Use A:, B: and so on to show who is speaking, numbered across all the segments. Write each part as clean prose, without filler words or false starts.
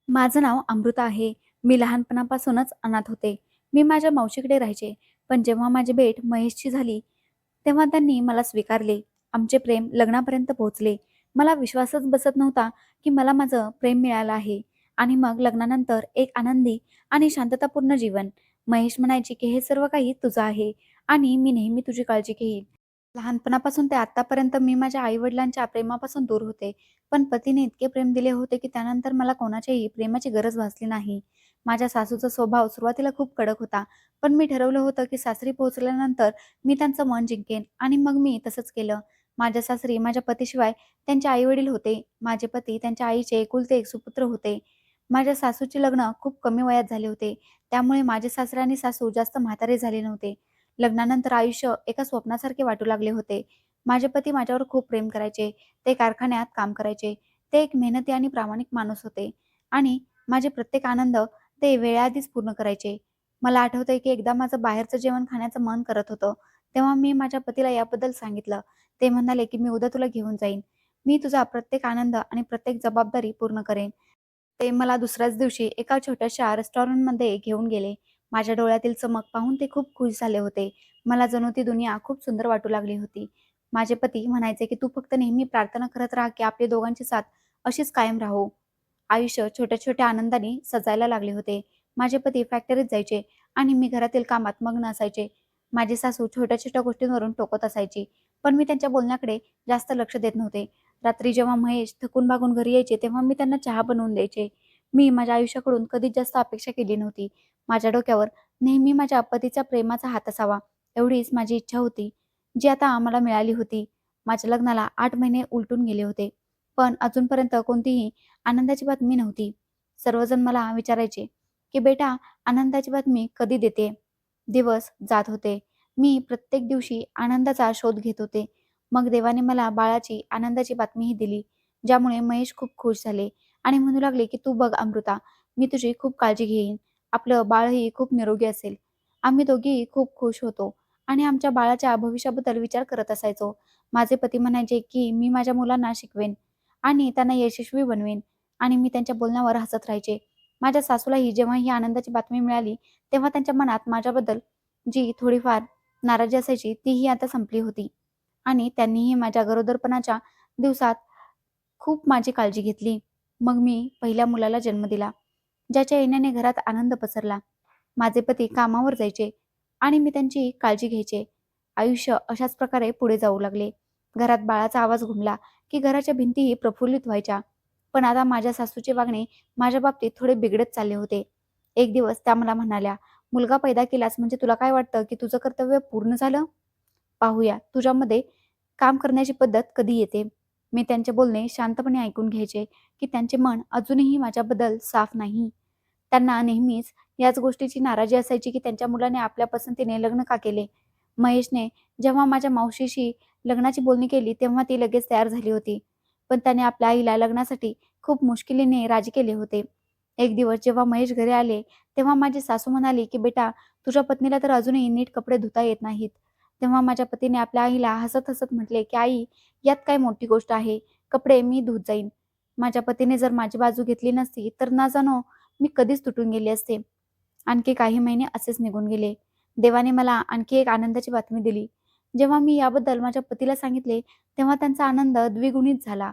A: माझं नाव अमृता आहे. मी लहानपणापासूनच अनाथ होते. मी माझ्या मावशीकडे राहायचे. पण जेव्हा माझी भेट महेशची झाली, तेव्हा त्यांनी मला स्वीकारले. आमचे प्रेम लग्नापर्यंत पोहोचले. मला विश्वासच बसत नव्हता, की मला माझं प्रेम मिळालं आहे. आणि मग लग्नानंतर एक आनंदी आणि शांततापूर्ण जीवन. महेश म्हणायचे, की हे सर्व काही तुझं आहे आणि मी नेहमी तुझी काळजी घेईन. लहानपणापासून ते आत्तापर्यंत मी माझ्या आई-वडिलांच्या प्रेमापासून दूर होते. पण पतीने इतके प्रेम दिले होते, की त्यानंतर मला कोणाच्याही प्रेमाची गरज भासली नाही. माझ्या सासूचा स्वभाव सुरुवातीला खूप कडक होता. पण मी ठरवलं होतं, की सासरी पोहोचल्यानंतर मी त्यांचं मन जिंकेन आणि मग मी तसंच केलं. माझ्या सासरी माझ्या पतीशिवाय त्यांचे आई-वडील होते. माझे पती त्यांच्या आईचे एकुलते एक सुपुत्र होते. माझ्या सासूचे लग्न खूप कमी वयात झाले होते. त्यामुळे माझे सासरे आणि सासू जास्त म्हातारे झाले नव्हते. लग्नानंतर आयुष्य एका स्वप्नासारखे वाटू लागले होते. माझे पती माझ्यावर खूप प्रेम करायचे. ते कारखान्यात काम करायचे. ते एक मेहनती आणि प्रामाणिक माणूस होते आणि माझे प्रत्येक आनंद ते वेळेआधीच पूर्ण करायचे. मला आठवतंय की एकदा माझं बाहेरचं जेवण खाण्याचं मन करत होतं. तेव्हा मी माझ्या पतीला याबद्दल सांगितलं. ते म्हणाले की "मी उद्या तुला घेऊन जाईन. मी तुझा प्रत्येक आनंद आणि प्रत्येक जबाबदारी पूर्ण करेन." ते मला दुसऱ्याच दिवशी एका छोट्याशा रेस्टॉरंटमध्ये घेऊन गेले. माझ्या डोळ्यातील चमक पाहून ते खूप खुश झाले होते. मला जणू ती दुनिया खूप सुंदर वाटू लागली होती. माझे पती म्हणायचे, की "तू फक्त नेहमी प्रार्थना करत राहा, की आपली दोघांची साथ अशीच कायम राहो." आयुष्य छोट्या-छोट्या आनंदाने सजायला लागले होते. माझे पती फॅक्टरीत जायचे आणि मी घरातील कामात मग्न असायचे. माझी सासू छोट्या-छोट्या गोष्टींवरून टोकत असायची, पण मी त्यांच्या बोलण्याकडे जास्त लक्ष देत नव्हते. रात्री जेव्हा महेश थकून भागून घरी यायचे, तेव्हा मी त्यांना चहा बनवून द्यायचे. मी माझ्या आयुष्याकडून कधीच जास्त अपेक्षा केली नव्हती. माझ्या डोक्यावर नेहमी माझ्या पतीचा प्रेमाचा हात असावा, एवढीच माझी इच्छा होती, जी आता आम्हाला मिळाली होती. माझ्या लग्नाला 8 महिने उलटून गेले होते, पण अजूनपर्यंत कोणतीही आनंदाची बातमी नव्हती. सर्वजण मला विचारायचे, की "बेटा, आनंदाची बातमी कधी देते?" दिवस जात होते. मी प्रत्येक दिवशी आनंदाचा शोध घेत होते. मग देवाने मला बाळाची आनंदाची बातमीही दिली, ज्यामुळे महेश खूप खुश झाले आणि म्हणू लागले, की "तू बघ अमृता, मी तुझी खूप काळजी घेईन. आपलं बाळही खूप निरोगी असेल." आम्ही दोघेही खूप खुश होतो आणि आमच्या बाळाच्या भविष्याबद्दल विचार करत असायचो. माझे पती म्हणायचे, की "मी माझ्या मुलांना शिकवेन आणि त्यांना यशस्वी बनवेन." आणि मी त्यांच्या बोलण्यावर हसत राहायचे. माझ्या सासूलाही जेव्हा ही आनंदाची बातमी मिळाली, तेव्हा त्यांच्या मनात माझ्याबद्दल जी थोडीफार नाराजी असायची, तीही आता संपली होती. आणि त्यांनीही माझ्या गरोदरपणाच्या दिवसात खूप माझी काळजी घेतली. मग मी पहिल्या मुलाला जन्म दिला, ज्याच्या येण्याने घरात आनंद पसरला. माझे पती कामावर जायचे आणि मी त्यांची काळजी घ्यायचे. आयुष्य अशाच प्रकारे पुढे जाऊ लागले. घरात बाळाचा आवाज घुमला, की घराच्या भिंतीही प्रफुल्लित व्हायच्या. पण आता माझ्या सासूचे वागणे माझ्या बाबतीत थोडे बिघडत चालले होते. एक दिवस त्या मला म्हणाल्या, "मुलगा पैदा केलास म्हणजे तुला काय वाटतं, की तुझं कर्तव्य पूर्ण झालं? पाहूया तुझ्यामध्ये काम करण्याची पद्धत कधी येते." मी त्यांचे बोलणे शांतपणे ऐकून घ्यायचे, की त्यांचे मन अजूनही माझ्याबद्दल साफ नाही. त्यांना नेहमीच याच गोष्टीची नाराजी असायची, की त्यांच्या मुलाने आपल्या पसंतीने लग्न का केले? महेशने जेव्हा माझ्या मावशीशी लग्नाची बोलणी केली, तेव्हा ती लगेच तयार झाली होती. पण त्याने आपल्या आईला लग्नासाठी खूप मुश्किलीने राजी केले होते. एक दिवस जेव्हा महेश घरी आले, तेव्हा माझी सासू म्हणाली, की "बेटा, तुझ्या पत्नीला तर अजूनही नीट कपडे धुता येत नाहीत." तेव्हा माझ्या पतीने आपल्या आईला हसत-हसत म्हटले, की "आई, यात काय मोठी गोष्ट आहे? कपडे मी धुत जाईन." माझ्या पतीने जर माझी बाजू घेतली नसती, तर ना जाणो मी कधीच तुटून गेले असते. आणखी काही महिने असेच निघून गेले. देवाने मला आणखी एक आनंदाची बातमी दिली. जेव्हा मी याबद्दल माझ्या पतीला सांगितले, तेव्हा त्यांचा आनंद द्विगुणित झाला.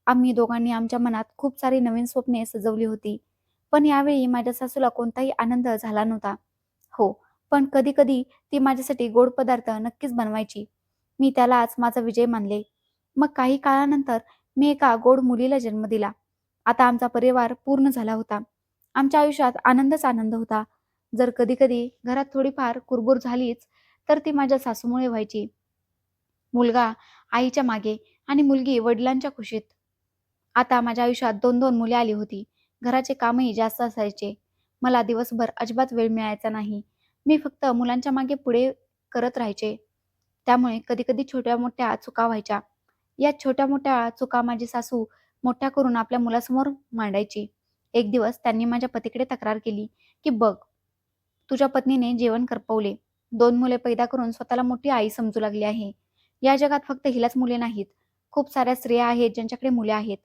A: आम्ही दोघांनी आमच्या मनात खूप सारी नवीन स्वप्ने सजवली होती. पण यावेळी माझ्या सासूला कोणताही आनंद झाला नव्हता. हो, पण कधी-कधी ती माझ्यासाठी गोड पदार्थ नक्कीच बनवायची. मी त्यालाच माझा विजय मानले. मग काही काळानंतर मी एका गोड मुलीला जन्म दिला. आता आमचा परिवार पूर्ण झाला होता. आमच्या आयुष्यात आनंदच आनंद होता. जर कधी-कधी घरात थोडीफार कुरबुर झालीच, तर ती माझ्या सासूमुळे व्हायची. मुलगा आईच्या मागे आणि मुलगी वडिलांच्या कुशीत. आता माझ्या आयुष्यात 2-2 मुले आली होती. घराचे कामही जास्त असायचे. मला दिवसभर अजिबात वेळ मिळायचा नाही. मी फक्त मुलांच्या मागे पुढे करत राहायचे. त्यामुळे कधी-कधी छोट्या-मोठ्या चुका व्हायच्या. या छोट्या-मोठ्या चुका माझी सासू मोठ्या करून आपल्या मुलासमोर मांडायची. एक दिवस त्यांनी माझ्या पतीकडे तक्रार केली, की "बघ, तुझ्या पत्नीने जेवण करपवले. 2 मुले पैदा करून स्वतःला मोठी आई समजू लागली आहे. या जगात फक्त हिलाच मुले नाहीत. खूप साऱ्या स्त्रिया आहेत ज्यांच्याकडे मुले आहेत.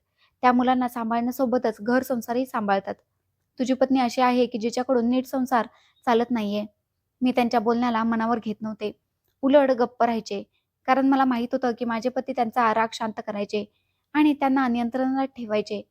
A: त्या मुलांना सांभाळण्यासोबतच घर संसारही सांभाळतात. तुझी पत्नी अशी आहे की जिच्याकडून नीट संसार चालत नाहीये. मी त्यांच्या बोलण्याला मनावर घेत नव्हते. उलट गप्प राहायचे. कारण मला माहित होतं की माझे पती त्यांचा राग शांत करायचे आणि त्यांना नियंत्रणात ठेवायचे.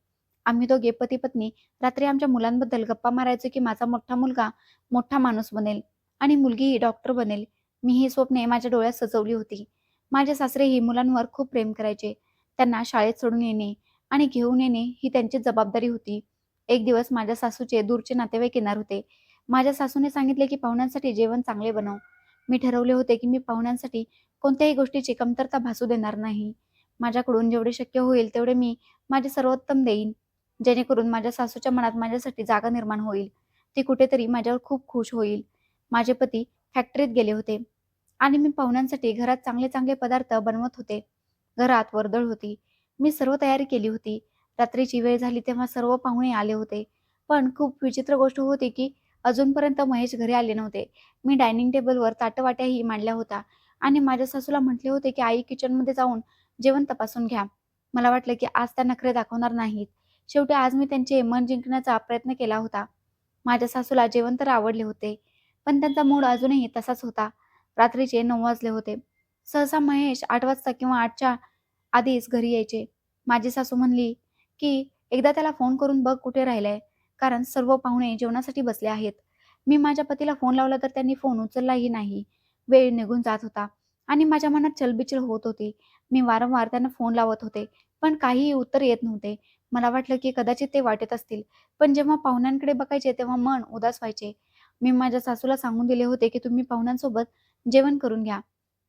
A: आम्ही दोघे पती-पत्नी रात्री आमच्या मुलांबद्दल गप्पा मारायचो की माझा मोठा मुलगा मोठा माणूस बनेल आणि मुलगीही डॉक्टर बनेल. मी ही स्वप्ने माझ्या डोळ्यात सजवली होती. माझे सासरेही मुलांवर खूप प्रेम करायचे. त्यांना शाळेत सोडून येणे आणि घेऊन येणे ही त्यांची जबाबदारी होती. एक दिवस माझ्या सासूचे दूरचे नातेवाईक येणार होते. माझ्या सासूने सांगितले की पाहुण्यांसाठी जेवण चांगले बनव. मी ठरवले होते की मी पाहुण्यांसाठी कोणत्याही गोष्टीची कमतरता भासू देणार नाही. माझ्याकडून जेवढे शक्य होईल तेवढे मी माझे सर्वोत्तम देईन, जेणेकरून माझ्या सासूच्या मनात माझ्यासाठी जागा निर्माण होईल. ती कुठेतरी माझ्यावर खूप खुश होईल. माझे पती फॅक्टरीत गेले होते आणि मी पाहुण्यांसाठी घरात चांगले चांगले पदार्थ बनवत होते. घरात वर्दळ होती. मी सर्व तयारी केली होती. रात्रीची वेळ झाली तेव्हा सर्व पाहुणे आले होते. पण खूप विचित्र गोष्ट होती की अजूनपर्यंत महेश घरी आले नव्हते. मी डायनिंग टेबलवर ताटवाट्याही मांडल्या होत्या आणि माझ्या सासूला म्हटले होते की आई किचनमध्ये जाऊन जेवण तपासून घ्या. मला वाटलं की आज त्या नखरे दाखवणार नाहीत. शेवटी आज मी त्यांचे मन जिंकण्याचा प्रयत्न केला होता. माझ्या सासूला जेवण तर आवडले होते, पण त्यांचा मूड अजूनही तसाच होता. रात्रीचे 9 वाजले होते. सहसा महेश 8 वाजता किंवा 8च्या आधीच घरी यायचे. माझी सासू म्हणली, की "एकदा त्याला फोन करून बघ कुठे राहिलाय, कारण सर्व पाहुणे जेवणासाठी बसले आहेत." मी माझ्या पतीला फोन लावला तर त्यांनी फोन उचललाही नाही. वेळ निघून जात होता आणि माझ्या मनात चलबिचल होत होती. मी वारंवार त्यांना फोन लावत होते, पण काहीही उत्तर येत नव्हते. मला वाटलं की कदाचित ते वाटेत असतील, पण जेव्हा पाहुण्यांकडे बघायचे तेव्हा मन उदास व्हायचे. मी माझ्या सासूला सांगून दिले होते की तुम्ही पाहुण्यांसोबत जेवण करून घ्या.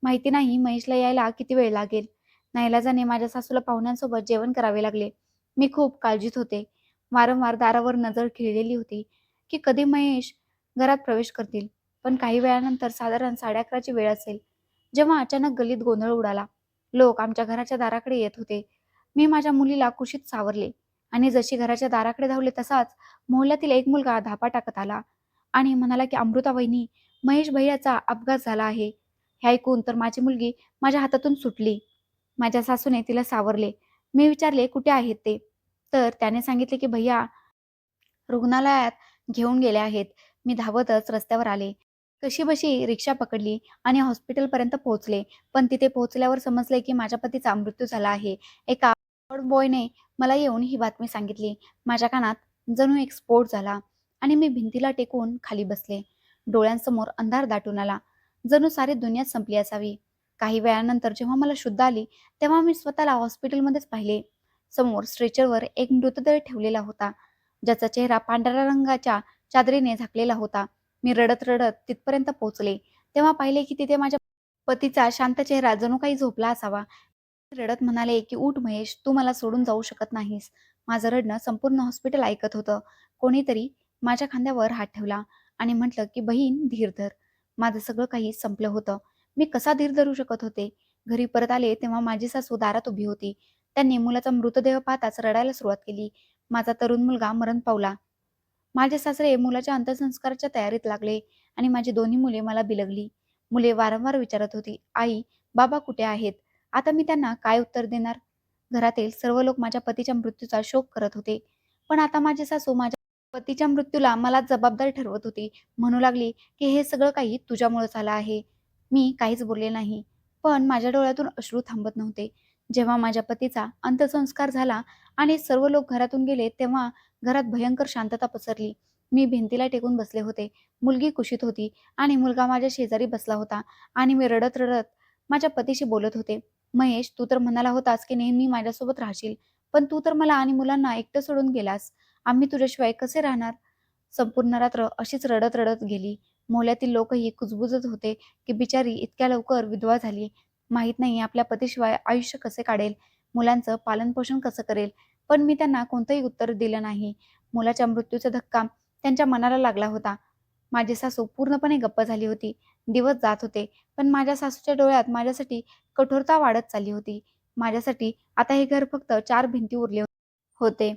A: माहिती नाही महेशला यायला किती वेळ लागेल. नाईलाजाने माझ्या सासूला पाहुण्यांसोबत जेवण करावे लागले. मी खूप काळजीत होते. वारंवार दारावर नजर खिळलेली होती, की कधी महेश घरात प्रवेश करतील. पण काही वेळानंतर साधारण 11:30ची वेळ असेल, जेव्हा अचानक गल्लीत गोंधळ उडाला. लोक आमच्या घराच्या दाराकडे येत होते. मी माझ्या मुलीला कुशीत सावरले आणि जशी घराच्या दाराकडे धावले तसाच मोहल्ल्यातील एक मुलगा धापा टाकत आला आणि म्हणाला की "अमृता वहिनी, महेश भैयाचा अपघात झाला आहे." हे ऐकून तर माझी मुलगी माझ्या हातातून सुटली. माझ्या सासूने तिला सावरले. मी विचारले कुठे आहेत ते? तर त्याने सांगितले की भैया रुग्णालयात घेऊन गेले आहेत. मी धावतच रस्त्यावर आले. कशीबशी रिक्षा पकडली आणि हॉस्पिटलपर्यंत पोहोचले. पण तिथे पोहोचल्यावर समजले की माझ्या पतीचा मृत्यू झाला आहे. एका वॉर्ड बॉयने मला येऊन ही बातमी सांगितली. माझ्या कानात जणू एक स्फोट झाला आणि मी भिंतीला टेकून खाली बसले. डोळ्यांसमोर अंधार दाटून आला. जणू सारी दुनिया संपली असावी. काही वेळानंतर जेव्हा मला शुद्ध आली, तेव्हा मी स्वतःला हॉस्पिटलमध्येच पाहिले. समोर स्ट्रेचरवर एक मृतदेह ठेवलेला होता, ज्याचा चेहरा पांढऱ्या रंगाच्या चादरीने झाकलेला होता. मी रडत रडत तिथपर्यंत पोहोचले तेव्हा पाहिले की तिथे माझ्या पतीचा शांत चेहरा जणू काही झोपला असावा. मी रडत म्हणाले की "उठ महेश, तू मला सोडून जाऊ शकत नाहीस." माझं रडणं संपूर्ण हॉस्पिटल ऐकत होतं. कोणीतरी माझ्या खांद्यावर हात ठेवला आणि म्हटलं की "बहीण, धीर धर." माझं सगळं काही संपलं होतं. मी कसा धीर धरू शकत होते? घरी परत आले तेव्हा माझी सासू दारात उभी होती. त्यांनी मुलाचा मृतदेह पाहताच रडायला सुरुवात केली. माझा तरुण मुलगा मरण पावला. माझे सासरे मुलाच्या अंत्यसंस्काराच्या तयारीत लागले आणि माझी दोन्ही मुले मला बिलगली. मुले वारंवार विचारत होती, "आई, बाबा कुठे आहेत?" आता मी त्यांना काय उत्तर देणार? घरातील सर्व लोक माझ्या पतीच्या मृत्यूचा शोक करत होते. पण आता माझी सासू माझ्या पतीच्या मृत्यूला मला जबाबदार ठरवत होती. म्हणू लागली, की "हे सगळं काही तुझ्यामुळे झालं आहे." मी काहीच बोलले नाही. पण माझ्या डोळ्यातून अश्रू थांबत नव्हते. जेव्हा माझ्या पतीचा अंत्यसंस्कार झाला आणि सर्व लोक घरातून गेले, तेव्हा घरात भयंकर शांतता पसरली. मी भिंतीला टेकून बसले होते. मुलगी कुशीत होती आणि मुलगा माझ्या शेजारी बसला होता आणि मी रडत-रडत माझ्या पतीशी बोलत होते. "महेश, तू तर म्हणाला होतास की नेहमी माझ्यासोबत राहशील. पण तू तर मला आणि मुलांना एकटं सोडून गेलास. आम्ही तुझ्याशिवाय कसे राहणार?" संपूर्ण रात्र अशीच रडत-रडत गेली. मोहल्ल्यातील लोकही कुजबुजत होते की बिचारी इतक्या लवकर विधवा झाली. माहीत नाही आपल्या पतीशिवाय आयुष्य कसे काढेल, मुलांचं पालनपोषण कसं करेल. पण मी त्यांना कोणतंही उत्तर दिलं नाही. मुलाच्या मृत्यूचा धक्का त्यांच्या मनाला लागला होता. माझी सासू पूर्णपणे गप्प झाली होती. दिवस जात होते, पण माझ्या सासूच्या डोळ्यात माझ्यासाठी कठोरता वाढत चालली होती. माझ्यासाठी आता हे घर फक्त 4 भिंती उरले होते,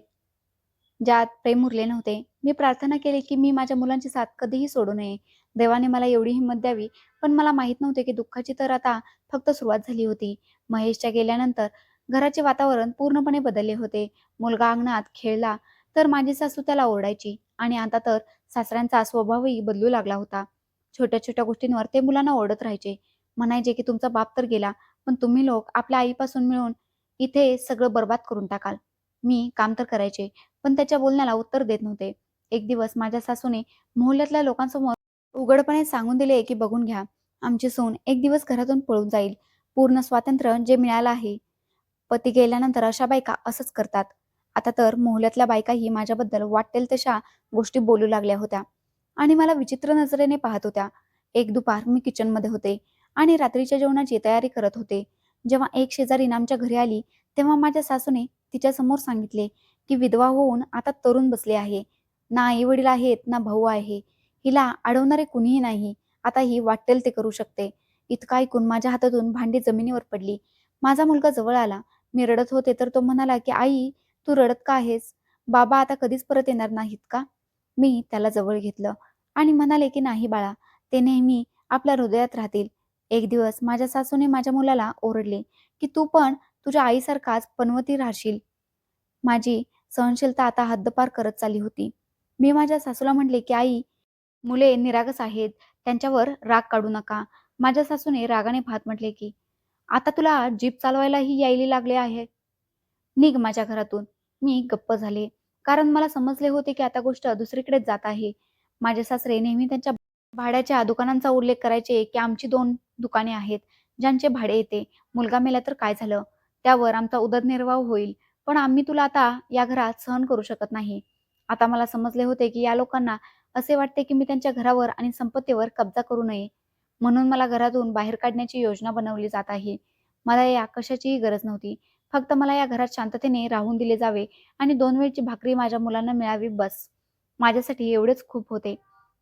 A: ज्यात प्रेम उरले नव्हते. मी प्रार्थना केली की मी माझ्या मुलांची साथ कधीही सोडू नये. देवाने मला एवढी हिंमत द्यावी, पण मला माहीत नव्हते की दुःखाची तर आता फक्त सुरुवात झाली होती. महेशच्या गेल्यानंतर घराचे वातावरण पूर्णपणे बदलले होते. मुलगा अंगणात खेळला तर माझी सासू त्याला ओरडायची आणि आता तर सासऱ्यांचा स्वभावही बदलू लागला होता. छोट्या छोट्या गोष्टींवर ते मुलांना ओरडत राहायचे. म्हणायचे की तुमचा बाप तर गेला, पण तुम्ही लोक आपल्या आईपासून मिळून इथे सगळं बरबाद करून टाकाल. मी काम तर करायचे, पण त्याच्या बोलण्याला उत्तर देत नव्हते. एक दिवस माझ्या सासूने मोहल्ल्यातल्या लोकांसमोर उघडपणे सांगून दिले की बघून घ्या, आमची सून एक दिवस घरातून पळून जाईल. पूर्ण स्वातंत्र्य जे मिळालं आहे, पती गेल्यानंतर अशा बायका असंच करतात. आता तर मोहल्ल्यातल्या बायकाही माझ्याबद्दल वाटेल तशा गोष्टी बोलू लागल्या होत्या आणि मला विचित्र नजरेने पाहत होत्या. एक दुपार मी किचनमध्ये होते आणि रात्रीच्या जेवणाची तयारी करत होते. जेव्हा एक शेजारीण आमच्या घरी आली, तेव्हा माझ्या सासूने तिच्यासमोर सांगितले की विधवा होऊन आता तरुण बसली आहे. ना आई वडील आहेत, ना भाऊ आहे. हिला अडवणारे कुणीही नाही. आता ही वाटेल ते करू शकते. इतकं ऐकून माझ्या हातातून भांडी जमिनीवर पडली. माझा मुलगा जवळ आला. मी रडत होते तर तो म्हणाला की आई, तू रडत का आहेस? बाबा आता कधीच परत येणार नाहीत का? मी त्याला जवळ घेतलं आणि म्हणाले की नाही बाळा, ते नेहमी आपल्या हृदयात राहतील. एक दिवस माझ्या सासूने माझ्या मुलाला ओरडले की तू पण तुझ्या आईसारखाच पनवती राहशील. माझी सहनशीलता आता हद्दपार करत चालली होती. मी माझ्या सासूला म्हटले की आई, मुले निरागस आहेत, त्यांच्यावर राग काढू नका. माझ्या सासूने रागाने पाहत म्हटले की आता तुला जीप चालवायलाही यायला लागले आहे. निघ माझ्या घरातून. मी गप्प झाले. कारण मला समजले होते की आता गोष्ट दुसरीकडेच जात आहे. माझे सासरे नेहमी त्यांच्या भाड्याच्या दुकानांचा उल्लेख करायचे की आमची 2 दुकाने आहेत, ज्यांचे भाडे येते. मुलगा मेला तर काय झालं? त्यावर आमचा उदरनिर्वाह होईल. पण आम्ही तुला आता या घरात सहन करू शकत नाही. आता मला समजले होते की या लोकांना असे वाटते की मी त्यांच्या घरावर आणि संपत्तीवर कब्जा करू नये. म्हणून मला घरातून बाहेर काढण्याची योजना बनवली जात आहे. मला या कशाचीही गरज नव्हती. फक्त मला या घरात शांततेने राहून दिले जावे आणि 2 वेळची भाकरी माझ्या मुलांना मिळावी बस. माझ्यासाठी एवढेच खूप होते.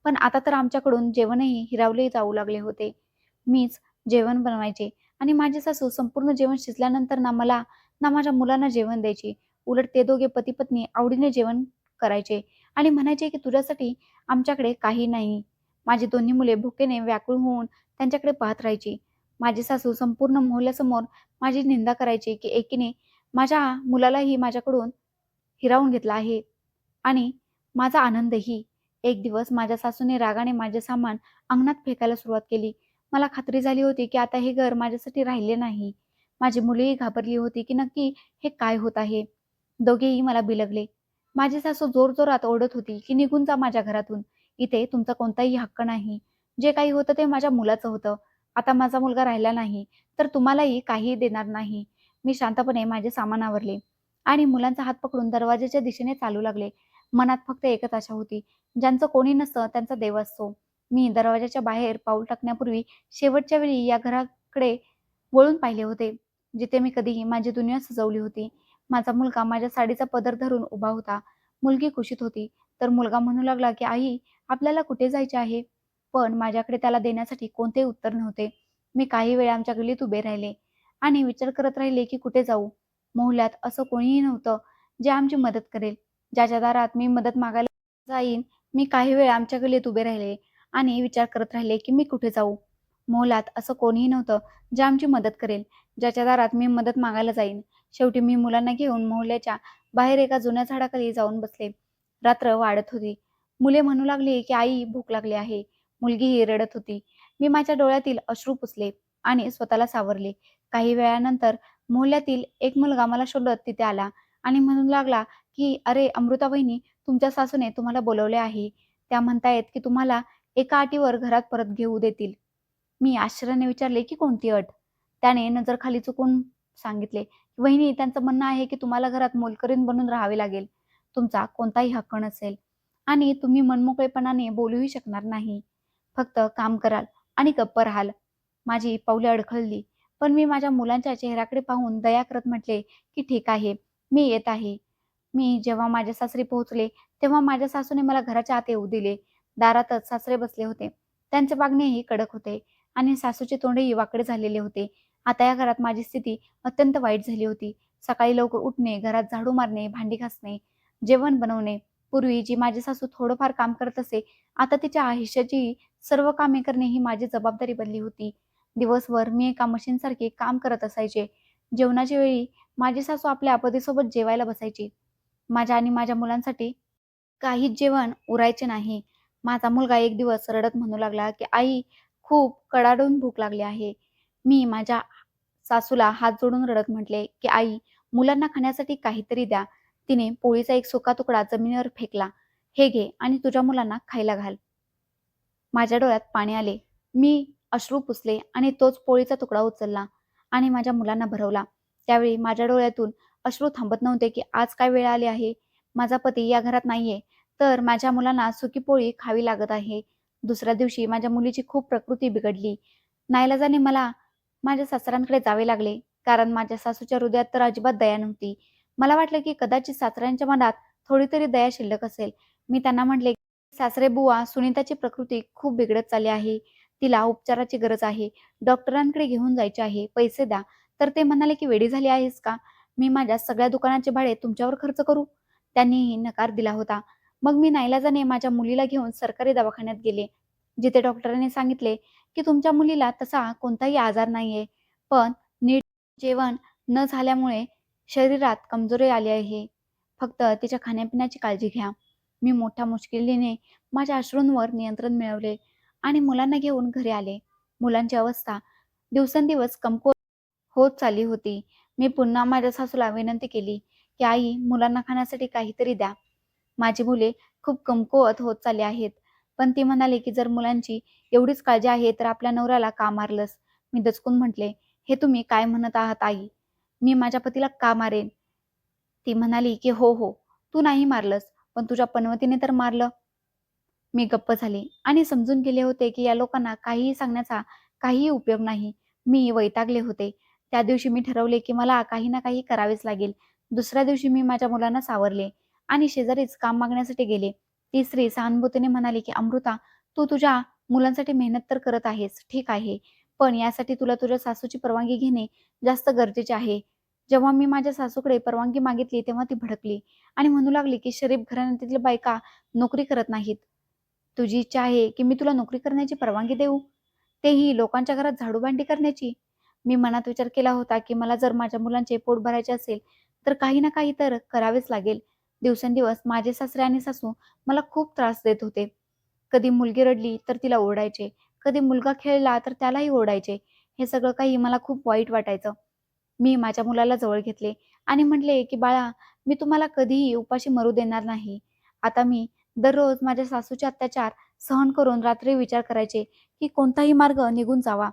A: पण आता तर आमच्याकडून जेवणही हिरावले जाऊ लागले होते. मीच जेवण बनवायचे आणि माझी सासू संपूर्ण जेवण शिजल्यानंतर ना मला ना माझ्या मुलांना जेवण द्यायची. उलट ते दोघे पती-पत्नी आवडीने जेवण करायचे आणि म्हणायचे की तुझ्यासाठी आमच्याकडे काही नाही. माझी दोन्ही मुले भुकेने व्याकुळ होऊन त्यांच्याकडे पाहत राहायची. माझी सासू संपूर्ण मोहल्ल्यासमोर माझी निंदा करायची की एकीने माझ्या मुलालाही माझ्याकडून हिरावून घेतला आहे आणि माझा आनंदही. एक दिवस माझ्या सासूने रागाने माझे सामान अंगणात फेकायला सुरुवात केली. मला खात्री झाली होती की आता हे घर माझ्यासाठी राहिले नाही. माझी मुलेही घाबरली होती की नक्की हे काय होत आहे. दोघेही मला बिलगले. माझी सासू जोरजोरात ओरडत होती की निघून जा माझ्या घरातून. इथे तुमचा कोणताही हक्क नाही. जे काही होतं ते माझ्या मुलाचं होतं. आता माझा मुलगा राहिला नाही तर तुम्हालाही काहीही देणार नाही. मी शांतपणे माझे सामान आवरले आणि मुलांचा हात पकडून दरवाजाच्या दिशेने चालू लागले. मनात फक्त एकच आशा होती, ज्यांचं कोणी नसतं त्यांचा देव असतो. मी दरवाजाच्या बाहेर पाऊल टाकण्यापूर्वी शेवटच्या वेळी या घराकडे वळून पाहिले होते, जिथे मी कधीही माझी दुनिया सजवली होती. माझा मुलगा माझ्या साडीचा पदर धरून उभा होता. मुलगी कुशीत होती, तर मुलगा म्हणू लागला की आई, आपल्याला कुठे जायचे आहे? पण माझ्याकडे त्याला देण्यासाठी कोणतेही उत्तर नव्हते. मी काही वेळ आमच्या गल्लीत उभे राहिले आणि विचार करत राहिले की कुठे जाऊ. मोहल्ल्यात असं कोणीही नव्हतं जे आमची मदत करेल. ज्याच्या दारात मी मदत मागायला जाईन. मी काही वेळ आमच्या गल्लीत उभे राहिले आणि विचार करत राहिले की मी कुठे जाऊ. मोहल्ल्यात असं कोणीही नव्हतं जे आमची मदत करेल. ज्याच्या दारात मी मदत मागायला जाईन. शेवटी मी मुलांना घेऊन मोहल्ल्याच्या बाहेर एका जुन्या झाडाखाली जाऊन बसले. रात्र वाढत होती. मुले म्हणू लागली की आई, भूक लागली आहे. मुलगीही रडत होती. मी माझ्या डोळ्यातील अश्रू पुसले आणि स्वतःला सावरले. काही वेळानंतर मोहल्ल्यातील एक मुलगा मला शोधत तिथे आला आणि म्हणू लागला की अरे अमृता वहिनी, तुमच्या सासूने तुम्हाला बोलवले आहे. त्या म्हणतायत की तुम्हाला एका अटीवर घरात परत घेऊ देतील. मी आश्चर्याने विचारले की कोणती अट? त्याने नजर खाली चुकवून सांगितले, वहिनी, त्यांचं म्हणणं आहे की तुम्हाला घरात मोलकरीण बनून राहावे लागेल. तुमचा कोणताही हक्क नसेल आणि तुम्ही मनमोकळेपणाने बोलूही शकणार नाही. फक्त काम कराल आणि गप्प राहाल. माझी पावले अडखळली, पण मी माझ्या मुलांच्या चेहऱ्याकडे पाहून दया करत म्हटले की ठीक आहे, मी येत आहे. मी जेव्हा माझ्या सासरी पोहोचले, तेव्हा माझ्या सासूने मला घराच्या आत येऊ दिले. दारातच सासरे बसले होते. त्यांचे वागणेही कडक होते आणि सासूचे तोंडही वाकडे झालेले होते. आता या घरात माझी स्थिती अत्यंत वाईट झाली होती. सकाळी लवकर उठणे, घरात झाडू मारणे, भांडी घासणे, जेवण बनवणे. पूर्वी जी माझी सासू थोडंफार काम करत असे, आता तिच्या आयुष्याची सर्व कामे करणे ही माझी जबाबदारी बनली होती. दिवसभर मी एका मशीनसारखे काम करत असायचे. जेवणाच्या वेळी माझी सासू आपल्या पतीसोबत जेवायला बसायची. माझ्या आणि माझ्या मुलांसाठी काहीच जेवण उरायचे नाही. माझा मुलगा एक दिवस रडत म्हणू लागला, की "आई, खूप कडाडून भूक लागली आहे." मी माझ्या सासूला हात जोडून रडत म्हटले, की "आई, मुलांना खाण्यासाठी काहीतरी द्या." तिने पोळीचा एक सुका तुकडा जमिनीवर फेकला. "हे घे आणि तुझ्या मुलांना खायला घाल." माझ्या डोळ्यात पाणी आले. मी अश्रू पुसले आणि तोच पोळीचा तुकडा उचलला आणि माझ्या मुलांना भरवला. त्यावेळी माझ्या डोळ्यातून अश्रू थांबत नव्हते, की आज काय वेळ आली आहे. माझा पती या घरात नाहीये, तर माझ्या मुलांना सुकी पोळी खावी लागत आहे. दुसऱ्या दिवशी माझ्या मुलीची खूप प्रकृती बिघडली. नाईलाजाने मला माझ्या सासऱ्यांकडे जावे लागले, कारण माझ्या सासूच्या हृदयात तर अजिबात दया नव्हती. मला वाटलं, की कदाचित सासऱ्यांच्या मनात थोडी तरी दया शिल्लक असेल. मी त्यांना म्हटले, "सासरे बुवा, सुनीताची प्रकृती खूप बिघडत चालली आहे. तिला उपचाराची गरज आहे. डॉक्टरांकडे घेऊन जायचे आहे. पैसे द्या." तर ते म्हणाले, की "वेडी झाली आहेस का? मी माझ्या सगळ्या दुकानाचे भाडे तुमच्यावर खर्च करू?" त्यांनीही नकार दिला होता. मग मी नाईलाजाने माझ्या मुलीला घेऊन सरकारी दवाखान्यात गेले. जिथे डॉक्टरांनी सांगितले, की "तुमच्या मुलीला तसा कोणताही आजार नाहीये, पण नीट जेवण न झाल्यामुळे शरीरात कमजोरी आली आहे. फक्त तिच्या खाण्यापिण्याची काळजी घ्या." मी मोठ्या मुश्किलीने माझ्या अश्रूंवर नियंत्रण मिळवले आणि मुलांना घेऊन घरी आले. मुलांची अवस्था दिवसेंदिवस कमकुवत होत चालली होती. मी पुन्हा माझ्या सासूला विनंती केली, की "आई, मुलांना खाण्यासाठी काहीतरी द्या. माझी मुले खूप कमकुवत होत चालली आहेत." पण ती म्हणाली, की "जर मुलांची एवढीच काळजी आहे, तर आपल्या नवऱ्याला का मारलंस?" मी दचकून म्हटले, "हे तुम्ही काय म्हणत आहात आई? मी माझ्या पतीला का मारेन?" ती म्हणाली, की "हो, हो, तू नाही मारलंस, पण तुझ्या पनवतीने तर मारलं." मी गप्प झाले आणि समजून गेले होते, की या लोकांना काहीही सांगण्याचा काहीही उपयोग नाही. मी वैतागले होते. त्या दिवशी मी ठरवले, की मला काही ना काही करावेच लागेल. दुसऱ्या दिवशी मी माझ्या मुलांना सावरले आणि शेजारीच काम मागण्यासाठी गेले. ती स्त्री सहानुभूतीने म्हणाली, की "अमृता, तू तुझ्या मुलांसाठी मेहनत तर करत आहेस, ठीक आहे. पण यासाठी तुला तुझ्या सासूची परवानगी घेणे जास्त गरजेचे आहे." जेव्हा मी माझ्या सासूकडे परवानगी मागितली, तेव्हा ती भडकली आणि म्हणू लागली, की "शरीफ घराण्यातील बायका नोकरी करत नाहीत. तुझी इच्छा आहे, की मी तुला नोकरी करण्याची परवानगी देऊ, तेही लोकांच्या घरात झाडूभांडी करण्याची." मी मनात विचार केला होता, की मला जर माझ्या मुलांचे पोट भरायचे असेल, तर काही ना काही तर करावेच लागेल. दिवसेंदिवस माझे सासरे आणि सासू मला खूप त्रास देत होते. कधी मुलगी रडली तर तिला ओरडायचे, कधी मुलगा खेळला तर त्यालाही ओरडायचे. हे सगळं काही मला खूप वाईट वाटायचं. मी माझ्या मुलाला जवळ घेतले आणि म्हटले, की "बाळा, मी तुम्हाला कधीही उपाशी मरू देणार नाही." आता मी दररोज माझ्या सासूचे अत्याचार सहन करून रात्री विचार करायचे, की कोणताही मार्ग निघून जावा.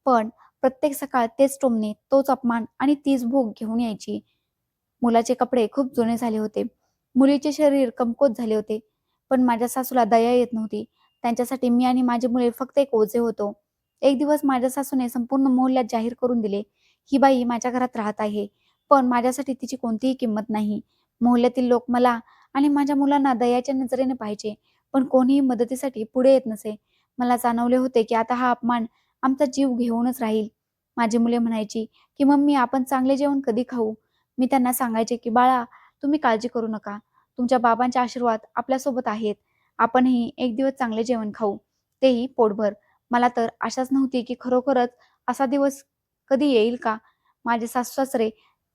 A: पण प्रत्येक सकाळ तेच टोमणे, तोच अपमान आणि तीच भूक घेऊन यायची. मुलाचे कपडे खूप जुने झाले होते. मुलीचे शरीर कमकुवत झाले होते. पण माझ्या सासूला दया येत नव्हती. त्यांच्यासाठी मी आणि माझी मुले फक्त एक ओझे होतो. एक दिवस माझ्या सासूने संपूर्ण मोहल्ल्यात जाहीर करून दिले, ही बाई माझ्या घरात राहत आहे, पण माझ्यासाठी तिची कोणतीही किंमत नाही. मोहल्ल्यातील लोक मला आणि माझ्या मुलांना दयाच्या नजरेने पाहायचे, पण कोणीही मदतीसाठी पुढे येत नसे. मला जाणवले होते, की आता हा अपमान आमचा जीव घेऊनच राहील. माझी मुले म्हणायची, की "मम्मी, आपण चांगले जेवण कधी खाऊ?" मी त्यांना सांगायचे, की "बाळा, तुम्ही काळजी करू नका. तुमच्या बाबांचे आशीर्वाद आपल्यासोबत आहेत. आपणही एक दिवस चांगले जेवण खाऊ, तेही पोटभर." मला तर आशाच नव्हती, की खरोखरच असा दिवस कधी येईल का? माझे सासू-सासरे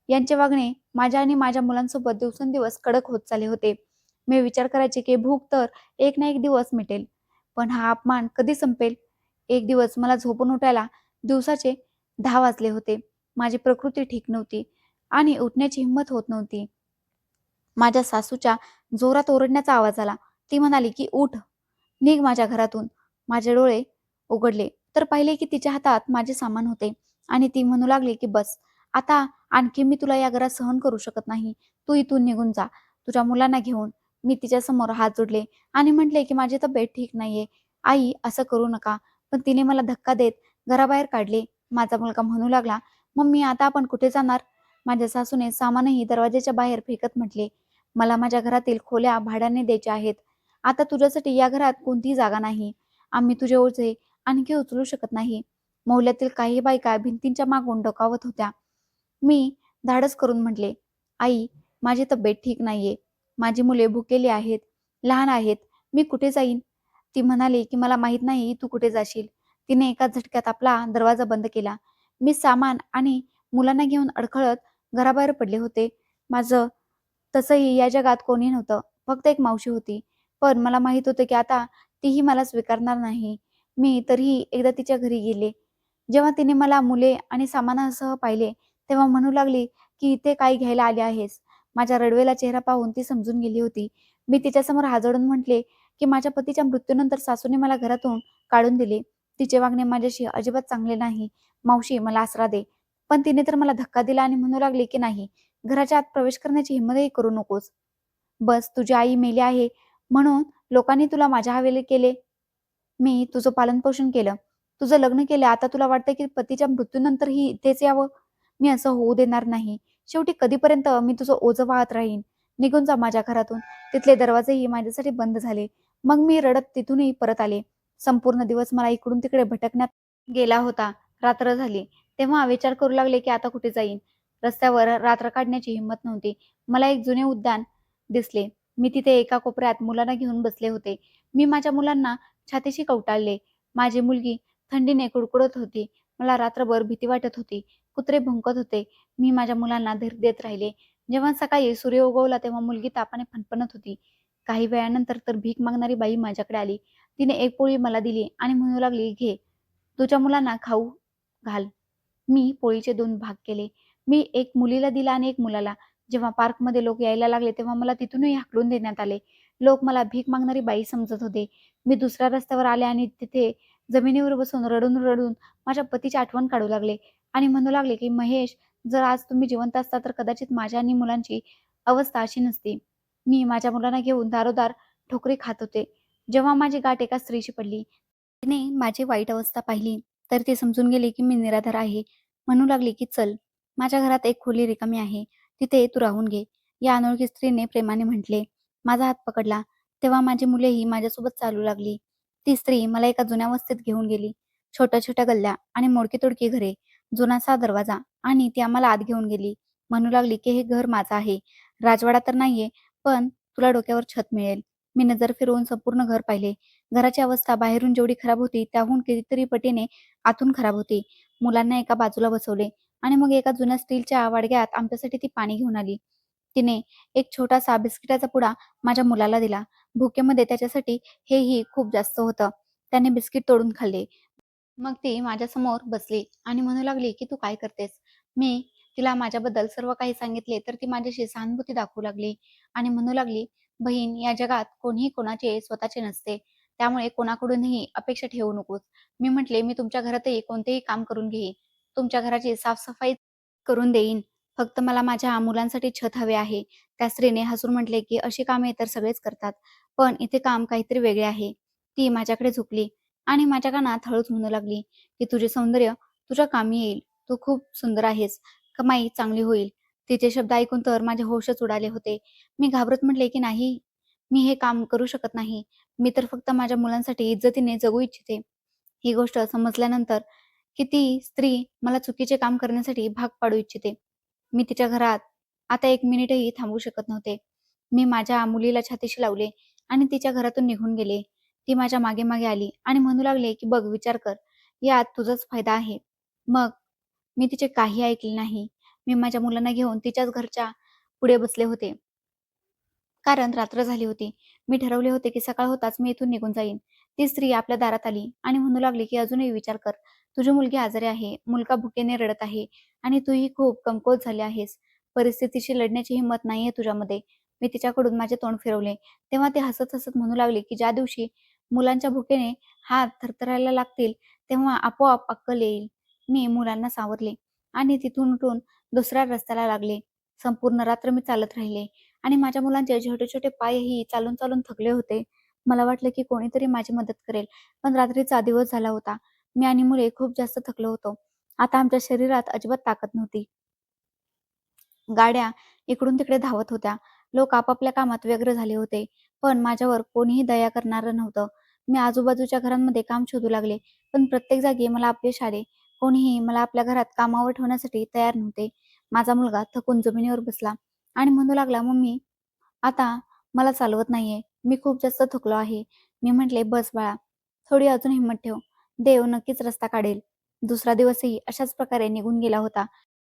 A: यांचे वागणे माझ्या आणि माझ्या मुलांसोबत दिवसेंदिवस कडक होत चालले होते. मी विचार करायचे, की भूक तर एक ना एक दिवस मिटेल, पण हा अपमान कधी संपेल? एक दिवस मला झोपून उठायला दिवसाचे 10 वाजले होते. माझी प्रकृती ठीक नव्हती आणि उठण्याची हिंमत होत नव्हती. माझ्या सासूच्या जोरात ओरडण्याचा आवाज आला. ती म्हणाली, की "उठ, निघ माझ्या घरातून." माझे डोळे उघडले तर पाहिले, की तिच्या हातात माझे सामान होते आणि ती म्हणू लागली, की "बस, आता आणखी मी तुला या घरात सहन करू शकत नाही. तू इथून निघून जा, तुझ्या मुलांना घेऊन." मी तिच्यासमोर हात जोडले आणि म्हटले, की "माझी तब्येत ठीक नाहीये. आई, असं करू नका." पण तिने मला धक्का देत घराबाहेर काढले. माझा मुलगा म्हणू लागला, "मम्मी, आता आपण कुठे जाणार?" माझ्या सासूने सामानही दरवाजाच्या बाहेर फेकत म्हटले, "मला माझ्या घरातील खोल्या भाड्याने द्यायच्या आहेत. आता तुझ्यासाठी या घरात कोणतीही जागा नाही. आम्ही तुझे ओझे आणखी उचलू शकत नाही." मोहल्ल्यातील काही बायका भिंतींच्या मागून डोकावत होत्या. मी धाडस करून म्हटले, "आई, माझी तब्येत ठीक नाहीये. माझी मुले भुकेली आहेत, लहान आहेत. मी कुठे जाईन?" ती म्हणाली, की "मला माहीत नाही तू कुठे जाशील." तिने एका झटक्यात आपला दरवाजा बंद केला. मी सामान आणि मुलांना घेऊन अडखळत घराबाहेर पडले होते. माझं तसंही या जगात कोणी नव्हतं. फक्त एक मावशी होती. पण मला माहीत होतं की आता तीही मला स्वीकारणार नाही. मी तरीही एकदा तिच्या घरी गेले. जेव्हा तिने मला मुले आणि सामानासह पाहिले, तेव्हा म्हणू लागली, की "इथे काय घ्यायला आली आहेस?" माझा रडवेला चेहरा पाहून ती समजून गेली होती. मी तिच्यासमोर हात जोडून म्हटले, की "माझ्या पतीच्या मृत्यूनंतर सासूने मला घरातून काढून दिले. तिचे वागणे माझ्याशी अजिबात चांगले नाही. मावशी मला आसरा दे." पण तिने तर मला धक्का दिला आणि म्हणू लागली, की "नाही, घराच्या आत प्रवेश करण्याची हिंमतही करू नकोस. बस तुझी आई मेली आहे म्हणून लोकांनी तुला माझ्या हवेली केले. मी तुझं पालनपोषण केलं. तुझं लग्न केलं. आता तुला वाटतं की पतीच्या मृत्यूनंतरही इथेच यावं? मी असं होऊ देणार नाही. शेवटी कधीपर्यंत मी तुझं ओझं वाहत राहीन? निघून जा माझ्या घरातून." तिथले दरवाजेही माझ्यासाठी बंद झाले. मग मी रडत तिथूनही परत आले. संपूर्ण दिवस मला इकडून तिकडे भटकण्यात गेला होता. रात्र झाली. तेव्हा विचार करू लागले की आता कुठे जाईन? रस्त्यावर रात्र काढण्याची हिंमत नव्हती. मला एक जुने उद्यान दिसले. मी तिथे एका कोपऱ्यात मुलांना घेऊन बसले होते. मी माझ्या मुलांना छातीशी कवटाळले. माझी मुलगी थंडीने कुडकुडत होती. मला रात्रभर भीती वाटत होती. कुत्रे भुंकत होते. मी माझ्या मुलांना धीर देत राहिले. जेव्हा सकाळी सूर्य उगवला तेव्हा मुलगी तापाने फणफणत होती. काही वेळानंतर तर भीक मागणारी बाई माझ्याकडे आली. तिने एक पोळी मला दिली आणि म्हणू लागली, "घे, तुझ्या मुलांना खाऊ घाल." मी पोळीचे 2 भाग केले. मी एक मुलीला दिला आणि एक मुलाला. जेव्हा पार्कमध्ये लोक यायला लागले, तेव्हा मला तिथूनही हाकलून देण्यात आले. लोक मला भीक मागणारी बाई समजत होते. मी दुसऱ्या रस्त्यावर आले आणि तिथे जमिनीवर बसून रडून-रडून माझ्या पतीची आठवण काढू लागले आणि म्हणू लागले, की "महेश, जर आज तुम्ही जिवंत असता तर कदाचित माझ्या आणि मुलांची अवस्था अशी नसती." मी माझ्या मुलांना घेऊन दारोदार ठोकरी खात होते. जेव्हा माझी गाठ एका स्त्रीशी पडली, तिने माझी वाईट अवस्था पाहिली, तर ती समजून गेली, की मी निराधार आहे. म्हणू लागली, की "चल, माझ्या घरात एक खोली रिकामी आहे. तिथे तू राहून घे." या अनोळखी स्त्रीने प्रेमाने म्हटले. माझा हात पकडला. तेव्हा माझी मुलेही माझ्यासोबत चालू लागली. ती स्त्री मला एका जुन्या वस्तीत घेऊन गेली. छोट्या-छोट्या गल्ल्या आणि मोडकी-तोडकी घरे, जुनासा दरवाजा आणि ती आम्हाला आत घेऊन गेली. म्हणू लागली, की "हे घर माझं आहे. राजवाडा तर नाहीये, पण तुला डोक्यावर छत मिळेल." मी नजर फिरवून संपूर्ण घर पाहिले. घराची अवस्था बाहेरून जेवढी खराब होती, त्याहून कितीतरी पटीने आतून खराब होती. मुलांना एका बाजूला बसवले आणि मग एका जुन्या स्टीलच्या वाडग्यात आमच्यासाठी ती पाणी घेऊन आली. तिने एक छोटासा बिस्किटाचा पुडा माझ्या मुलाला दिला. भुकेमध्ये त्याच्यासाठी हेही खूप जास्त होतं. त्याने बिस्किट तोडून खाल्ले. मग ती माझ्यासमोर बसली आणि म्हणू लागली, की "तू काय करतेस?" मी तिला माझ्याबद्दल सर्व काही सांगितले, तर ती माझ्याशी सहानुभूती दाखवू लागली आणि म्हणू लागली, "बहीण, या जगात कोणीही कोणाचे स्वतःचे नसते. त्यामुळे कोणाकडूनही अपेक्षा ठेवू नकोस." मी म्हटले, "मी तुमच्या घरातही कोणतेही काम करून घेईन. तुमच्या घराची साफ करून देईन. फक्त मला माझ्या मुलांसाठी छत हवे आहे." त्या स्त्रीने हसून म्हटले, की "अशी कामे तर सगळेच करतात, पण इथे काम काहीतरी वेगळे आहे." ती माझ्याकडे झुकली आणि माझ्या कानात हळूच म्हणू लागली, की "तुझे सौंदर्य तुझ्या कामी येईल. तू खूप सुंदर आहेस. कमाई चांगली होईल." तिचे शब्द ऐकून तर माझे होशच उडाले होते. मी घाबरत म्हटले, की "नाही, मी हे काम करू शकत नाही. मी तर फक्त माझ्या मुलांसाठी इज्जतीने जगू इच्छिते." ही गोष्ट समजल्यानंतर की ती स्त्री मला चुकीचे काम करण्यासाठी भाग पाडू इच्छिते. मी तिच्या घरात आता 1 मिनिटही थांबू शकत नव्हते. मी माझ्या मुलीला छातीशी लावले आणि तिच्या घरातून निघून गेले. ती माझ्या मागे-मागे आली आणि म्हणू लागले, की "बघ, विचार कर. यात तुझाच फायदा आहे." मग मी तिचे काही ऐकले नाही. मी माझ्या मुलांना घेऊन तिच्याच घरच्या पुढे बसले होते. कारण रात्र झाली होती. मी ठरवले होते, की सकाळ होताच मी इथून निघून जाईन. ती स्त्री आपल्या दारात आली आणि म्हणू लागली, की "अजूनही विचार कर. तुझी मुलगी आजारी आहे, मुलगा भुकेने रडत आहे आणि तूही खूप कमकुवत झाली आहेस. परिस्थितीशी लढण्याची हिंमत नाहीये तुझ्यामध्ये." मी तिच्याकडून माझे तोंड फिरवले. तेव्हा ती हसत-हसत म्हणू लागली, की "ज्या दिवशी मुलांच्या भुकेने हात थरथरायला लागतील, तेव्हा आपोआप अक्कल येईल." मी मुलांना सावरले आणि तिथून उठून दुसऱ्या रस्त्याला लागले. संपूर्ण रात्र मी चालत राहिले. आणि माझ्या मुलांचे छोटे-छोटे पायही चालून-चालून थकले होते. मला वाटलं की कोणीतरी माझी मदत करेल. पण रात्रीचा दिवस झाला होता. मी आणि मुले खूप जास्त थकलो होतो. आता आमच्या शरीरात अजिबात ताकद नव्हती. गाड्या इकडून-तिकडे धावत होत्या. लोक आपापल्या कामात व्यग्र झाले होते. पण माझ्यावर कोणीही दया करणारं नव्हतं. मी आजूबाजूच्या घरांमध्ये काम शोधू लागले. पण प्रत्येक जागी मला अपयश आले. कोणीही मला आपल्या घरात कामावर ठेवण्यासाठी तयार नव्हते. माझा मुलगा थकून जमिनीवर बसला आणि म्हणू लागला, "मम्मी, आता मला चालवत नाहीये. मी खूप जास्त थकलो आहे." मी म्हटले, "बस बाळा, थोडी अजून हिंमत ठेव. देव नक्कीच रस्ता काढेल." दुसरा दिवसही अशाच प्रकारे निघून गेला होता.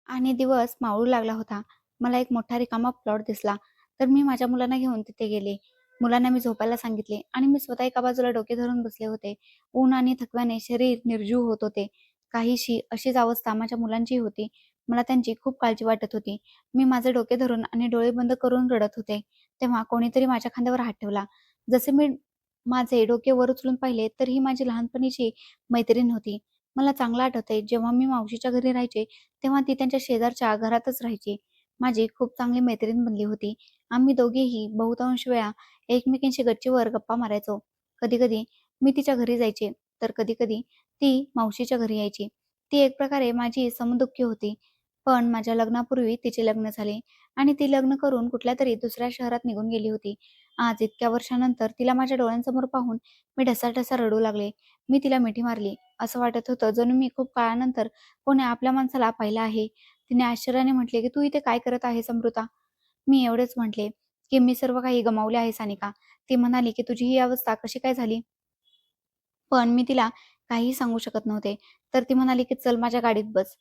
A: आणि दिवस मावळू लागला होता. मला एक मोठा रिकामा प्लॉट दिसला. तर मी माझ्या मुलांना घेऊन तिथे गेले. मुलांना मी झोपायला सांगितले आणि मी स्वतः एका बाजूला डोके धरून बसले होते. ऊन आणि थकव्याने शरीर निर्जीव होत होते. काहीशी अशीच अवस्था माझ्या मुलांची होती. मला त्यांची खूप काळजी वाटत होती. मी माझे डोके धरून आणि डोळे बंद करून रडत होते. तेव्हा कोणीतरी माझ्या खांद्यावर हात ठेवला. जसे मी माझे डोके वर उचलून पाहिले, तर ही माझी लहानपणीची मैत्रीण होती. मला चांगलं आठवतंय, जेव्हा मी मावशीच्या घरी राहायचे, तेव्हा ती त्यांच्या शेजारच्या घरातच राहायची. माझी खूप चांगली मैत्रीण बनली होती. आम्ही दोघेही बहुतांश वेळा एकमेकींशी गच्चीवर गप्पा मारायचो. कधी-कधी मी तिच्या घरी जायचे, तर कधी-कधी ती मावशीच्या घरी यायची. ती एक प्रकारे माझी समदुःखी होती. पण माझ्या लग्नापूर्वी तिचे लग्न झाले आणि ती लग्न करून कुठल्यातरी दुसऱ्या शहरात निघून गेली होती. आज इतक्या वर्षानंतर तिला माझ्या डोळ्यांसमोर पाहून मी ढसाढसा रडू लागले. मी तिला मिठी मारली. असं वाटत होतं जणू मी खूप काळानंतर कोणी आपल्या माणसाला पाहिलं आहे. तिने आश्चर्याने म्हटले, की "तू इथे काय करत आहेस अमृता?" मी एवढेच म्हटले, की "मी सर्व काही गमावले आहे सानिका." ती म्हणाली, की "तुझी ही अवस्था कशी काय झाली?" पण मी तिला काहीही सांगू शकत नव्हते. तर ती म्हणाली, की "चल माझ्या गाडीत बस.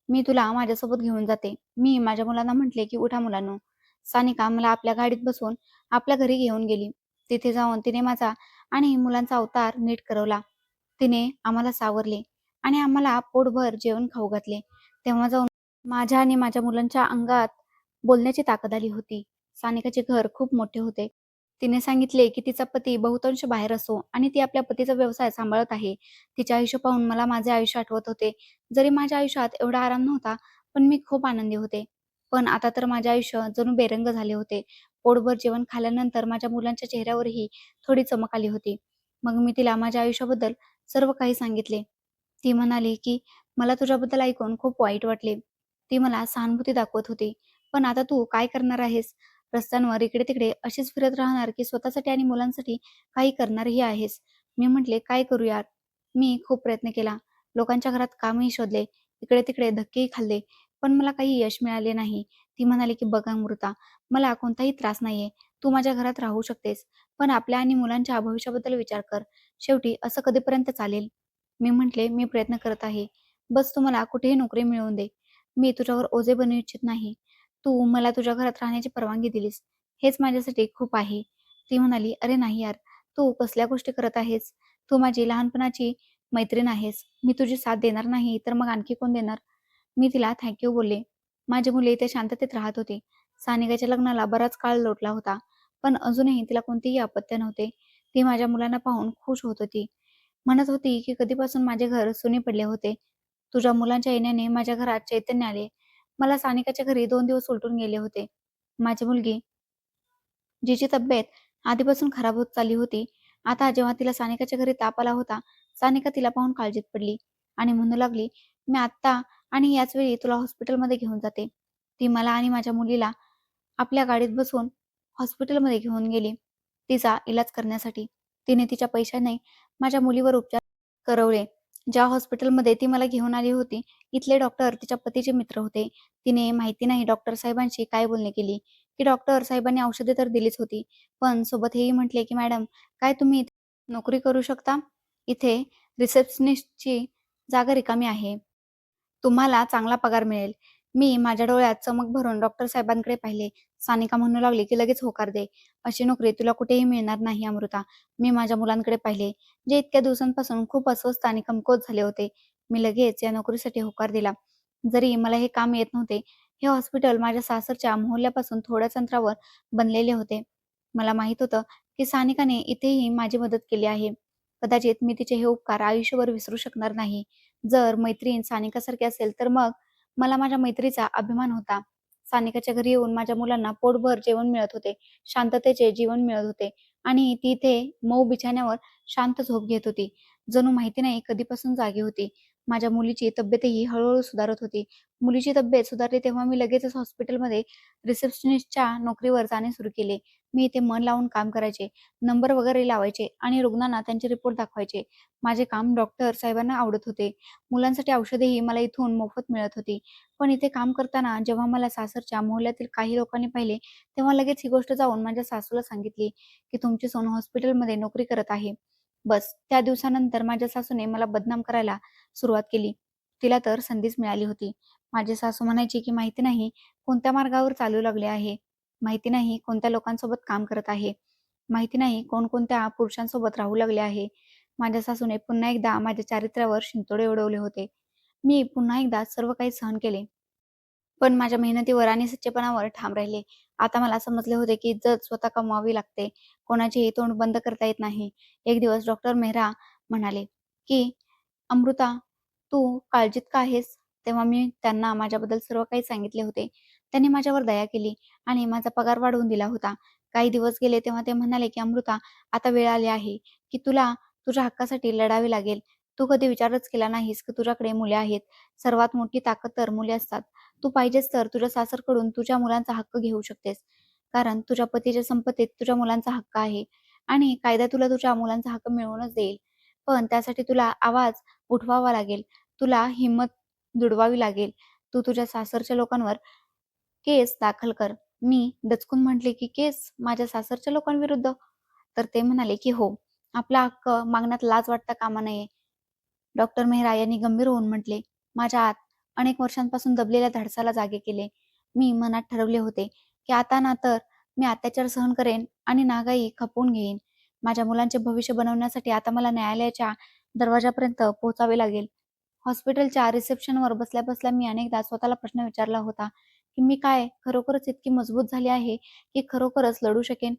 A: मी तुला माझ्यासोबत घेऊन जाते." मी माझ्या मुलांना म्हटले, की "उठा मुलांनो." सानिका मला आपल्या गाडीत बसवून आपल्या घरी घेऊन गेली. तिथे जाऊन तिने माझा आणि मुलांचा अवतार नीट करवला. तिने आम्हाला सावरले आणि आम्हाला पोटभर जेवण खाऊ घातले. तेव्हा जाऊन माझ्या आणि माझ्या मुलांच्या अंगात बोलण्याची ताकद आली होती. सानिकाचे घर खूप मोठे होते. तिने सांगितले, की तिचा पती बहुतांश बाहेर असतो आणि ती आपल्या पतीचा व्यवसाय सांभाळत आहे. तिचे आयुष्य पाहून मला माझे आयुष्य आठवत होते. जरी माझ्या आयुष्यात एवढा आराम नव्हता, पण मी खूप आनंदी होते. पण आता तर माझे आयुष्य जणू बेरंग झाले होते. पोटभर जेवण खाल्ल्यानंतर माझ्या मुलांच्या चेहऱ्यावरही थोडी चमक आली होती. मग मी तिला माझ्या आयुष्याबद्दल सर्व काही सांगितले. ती म्हणाली, की "मला तुझ्याबद्दल ऐकून खूप वाईट वाटले." ती मला सहानुभूती दाखवत होती. "पण आता तू काय करणार आहेस? रस्त्यांवर इकडे-तिकडे अशीच फिरत राहणार, की स्वतःसाठी आणि मुलांसाठी काही करणारही आहेस?" मी म्हटले, "काय करू यार?" मी खूप प्रयत्न केला. लोकांच्या घरात कामही शोधले. इकडे-तिकडे धक्केही खाल्ले. पण मला काही यश मिळाले नाही. ती म्हणाली, की "बघ अमृता, मला कोणताही त्रास नाहीये. तू माझ्या घरात राहू शकतेस. पण आपल्या आणि मुलांच्या भविष्याबद्दल विचार कर. शेवटी असं कधीपर्यंत चालेल?" मी म्हटले, "मी प्रयत्न करत आहे. बस तू मला कुठेही नोकरी मिळवून दे. मी तुझ्यावर ओझे बनू इच्छित नाही. तू मला तुझ्या घरात राहण्याची परवानगी दिलीस, हेच माझ्यासाठी खूप आहे." ती म्हणाली, "अरे नाही यार, तू कसल्या गोष्टी करत आहेस? तू माझी लहानपणाची मैत्रीण आहेस. मी तुझी साथ देणार नाही, तर मग आणखी कोण देणार?" मी तिला थँक बोलले. माझी मुले इथे शांततेत राहत होती. सानिकाच्या लग्नाला बराच काळ लोटला होता, पण अजूनही तिला कोणतेही अपत्य नव्हते. ती माझ्या मुलांना पाहून खुश होत होती. म्हणत होती, की कधीपासून माझे घर सुने पडले होते. तुझ्या मुलांच्या येण्याने माझ्या घरात चैतन्य आले. मला सानिकाच्या घरी 2 दिवस उलटून गेले होते. माझी मुलगी, जिची तब्येत आधीपासून खराब होत चालली होती, आता जेव्हा तिला सानिकाच्या घरी ताप आला होता, सानिका तिला पाहून काळजीत पडली आणि म्हणू लागली, "मी आत्ता आणि याच वेळी तुला हॉस्पिटलमध्ये घेऊन जाते." ती मला आणि माझ्या मुलीला आपल्या गाडीत बसवून हॉस्पिटलमध्ये घेऊन गेली, तिचा इलाज करण्यासाठी. तिने तिच्या पैशाने माझ्या मुलीवर उपचार करवले. ज्या हॉस्पिटलमध्ये ती मला घेऊन आली होती, इथले डॉक्टर तिच्या पतीचे मित्र होते. तिने माहिती नाही डॉक्टर साहेबांशी काय बोलणी केली, की डॉक्टर साहेबांनी औषधे तर दिलीच होती, पण सोबत हेही म्हटले, की "मॅडम, काय तुम्ही इथे नोकरी करू शकता? इथे रिसेप्शनिस्टची जागा रिकामी आहे. तुम्हाला चांगला पगार मिळेल." मी माझ्या डोळ्यात चमक भरून डॉक्टर साहेबांकडे पाहिले. सानिका म्हणू लागली, की "लगेच होकार दे. अशी नोकरी तुला कुठेही मिळणार नाही अमृता." मी माझ्या मुलांकडे पाहिले, जे इतक्या दिवसांपासून खूप अस्वस्थ आणि कमकुवत झाले होते. मी लगेच या नोकरीसाठी होकार दिला. जरी मला हे काम येत नव्हते, हे हॉस्पिटल माझ्या सासरच्या मोहल्ल्यापासून थोड्याच अंतरावर बनलेले होते. मला माहीत होतं, की सानिकाने इथेही माझी मदत केली आहे. कदाचित मी तिचे हे उपकार आयुष्यभर विसरू शकणार नाही. जर मैत्रीण सानिकासारखी असेल, तर मग मला माझ्या मैत्रीचा अभिमान होता. सानिकाच्या घरी येऊन माझ्या मुलांना पोटभर जेवण मिळत होते, शांततेचे जीवन मिळत होते आणि ती इथे मऊ बिछाण्यावर शांत झोप घेत होती. जणू माहिती नाही कधीपासून जागी होती. माझ्या मुलीची तब्येतही हळू सुधारत होती. मुलीची तब्येत सुधारली तेव्हा मी लगेचच हॉस्पिटलमध्ये रिसेप्शनिस्टच्या नोकरीवर जाणे सुरू केले. मी इथे मन लावून काम करायचे, नंबर वगैरे लावायचे आणि रुग्णांना त्यांचे रिपोर्ट दाखवायचे. माझे काम डॉक्टर साहेबांना आवडत होते. मुलांसाठी औषधेही मला इथून मोफत मिळत होती. पण इथे काम करताना जेव्हा मला सासरच्या मोहल्ल्यातील काही लोकांनी पाहिले, तेव्हा लगेच ही गोष्ट जाऊन माझ्या सासूला सांगितली, की तुमची सून हॉस्पिटलमध्ये नोकरी करत आहे. बस त्या दिवसानंतर माझ्या सासूने मला बदनाम करायला सुरुवात केली. तिला तर संधीच मिळाली होती. माझी सासू म्हणायची की माहिती नाही कोणत्या मार्गावर चालू लागले आहे, माहिती नाही कोणत्या लोकांसोबत काम करत आहे, माहिती नाही कोणकोणत्या पुरुषांसोबत राहू लागले आहे. माझ्या सासूने पुन्हा एकदा माझ्या चारित्र्यावर शिंतोडे उडवले होते. मी पुन्हा एकदा सर्व काही सहन केले. पण माझ्या मेहनतीवर आणि सच्चेपणावर ठाम राहिले. आता मला समजले होते की इज्जत स्वतः कमवावी लागते. कोणाचेही तोंड बंद करता येत नाही. एक दिवस डॉक्टर मेहरा म्हणाले, की "अमृता, तू काळजीत का आहेस?" तेव्हा मी त्यांना माझ्याबद्दल सर्व काही सांगितले होते. त्यांनी माझ्यावर दया केली आणि माझा पगार वाढवून दिला होता. काही दिवस गेले तेव्हा ते म्हणाले, की "अमृता, आता वेळ आली आहे, की तुला तुझ्या हक्कासाठी लढावे लागेल. तू कधी विचारच केला नाहीस की तुझ्याकडे मुले आहेत. सर्वात मोठी ताकद तर मुले असतात. तू पाहिजेस तर तुझ्या सासरकडून तुझ्या मुलांचा हक्क घेऊ शकतेस. कारण तुझ्या पतीच्या संपत्तीत तुझ्या मुलांचा हक्क आहे आणि कायदा तुला तुझ्या मुलांचा हक्क मिळवूनच देईल. पण त्यासाठी तुला आवाज उठवावा लागेल. तुला हिंमत जुळवावी लागेल. तू तुझ्या सासरच्या लोकांवर केस दाखल कर." मी दचकून म्हटले, की "केस माझ्या सासरच्या लोकांविरुद्ध?" तर ते म्हणाले, की "हो. आपला हक्क मागण्यात लाज वाटता कामा नये." डॉक्टर मेहरा यांनी गंभीर होऊन म्हटले, "माझ्या आत अनेक वर्षांपासून दबलेल्या धाडसाला जागे केले. मी मनात ठरवले होते, की आता ना तर मी अत्याचार सहन करेन आणि नागाई खपवून घेईन. माझ्या मुलांचे भविष्य बनवण्यासाठी आता मला न्यायालयाच्या दरवाजापर्यंत पोहोचावे लागेल." हॉस्पिटलच्या रिसेप्शनवर बसल्या-बसल्या मी अनेकदा स्वतःला प्रश्न विचारला होता, की मी काय खरोखरच इतकी मजबूत झाली आहे, की खरोखरच लढू शकेन?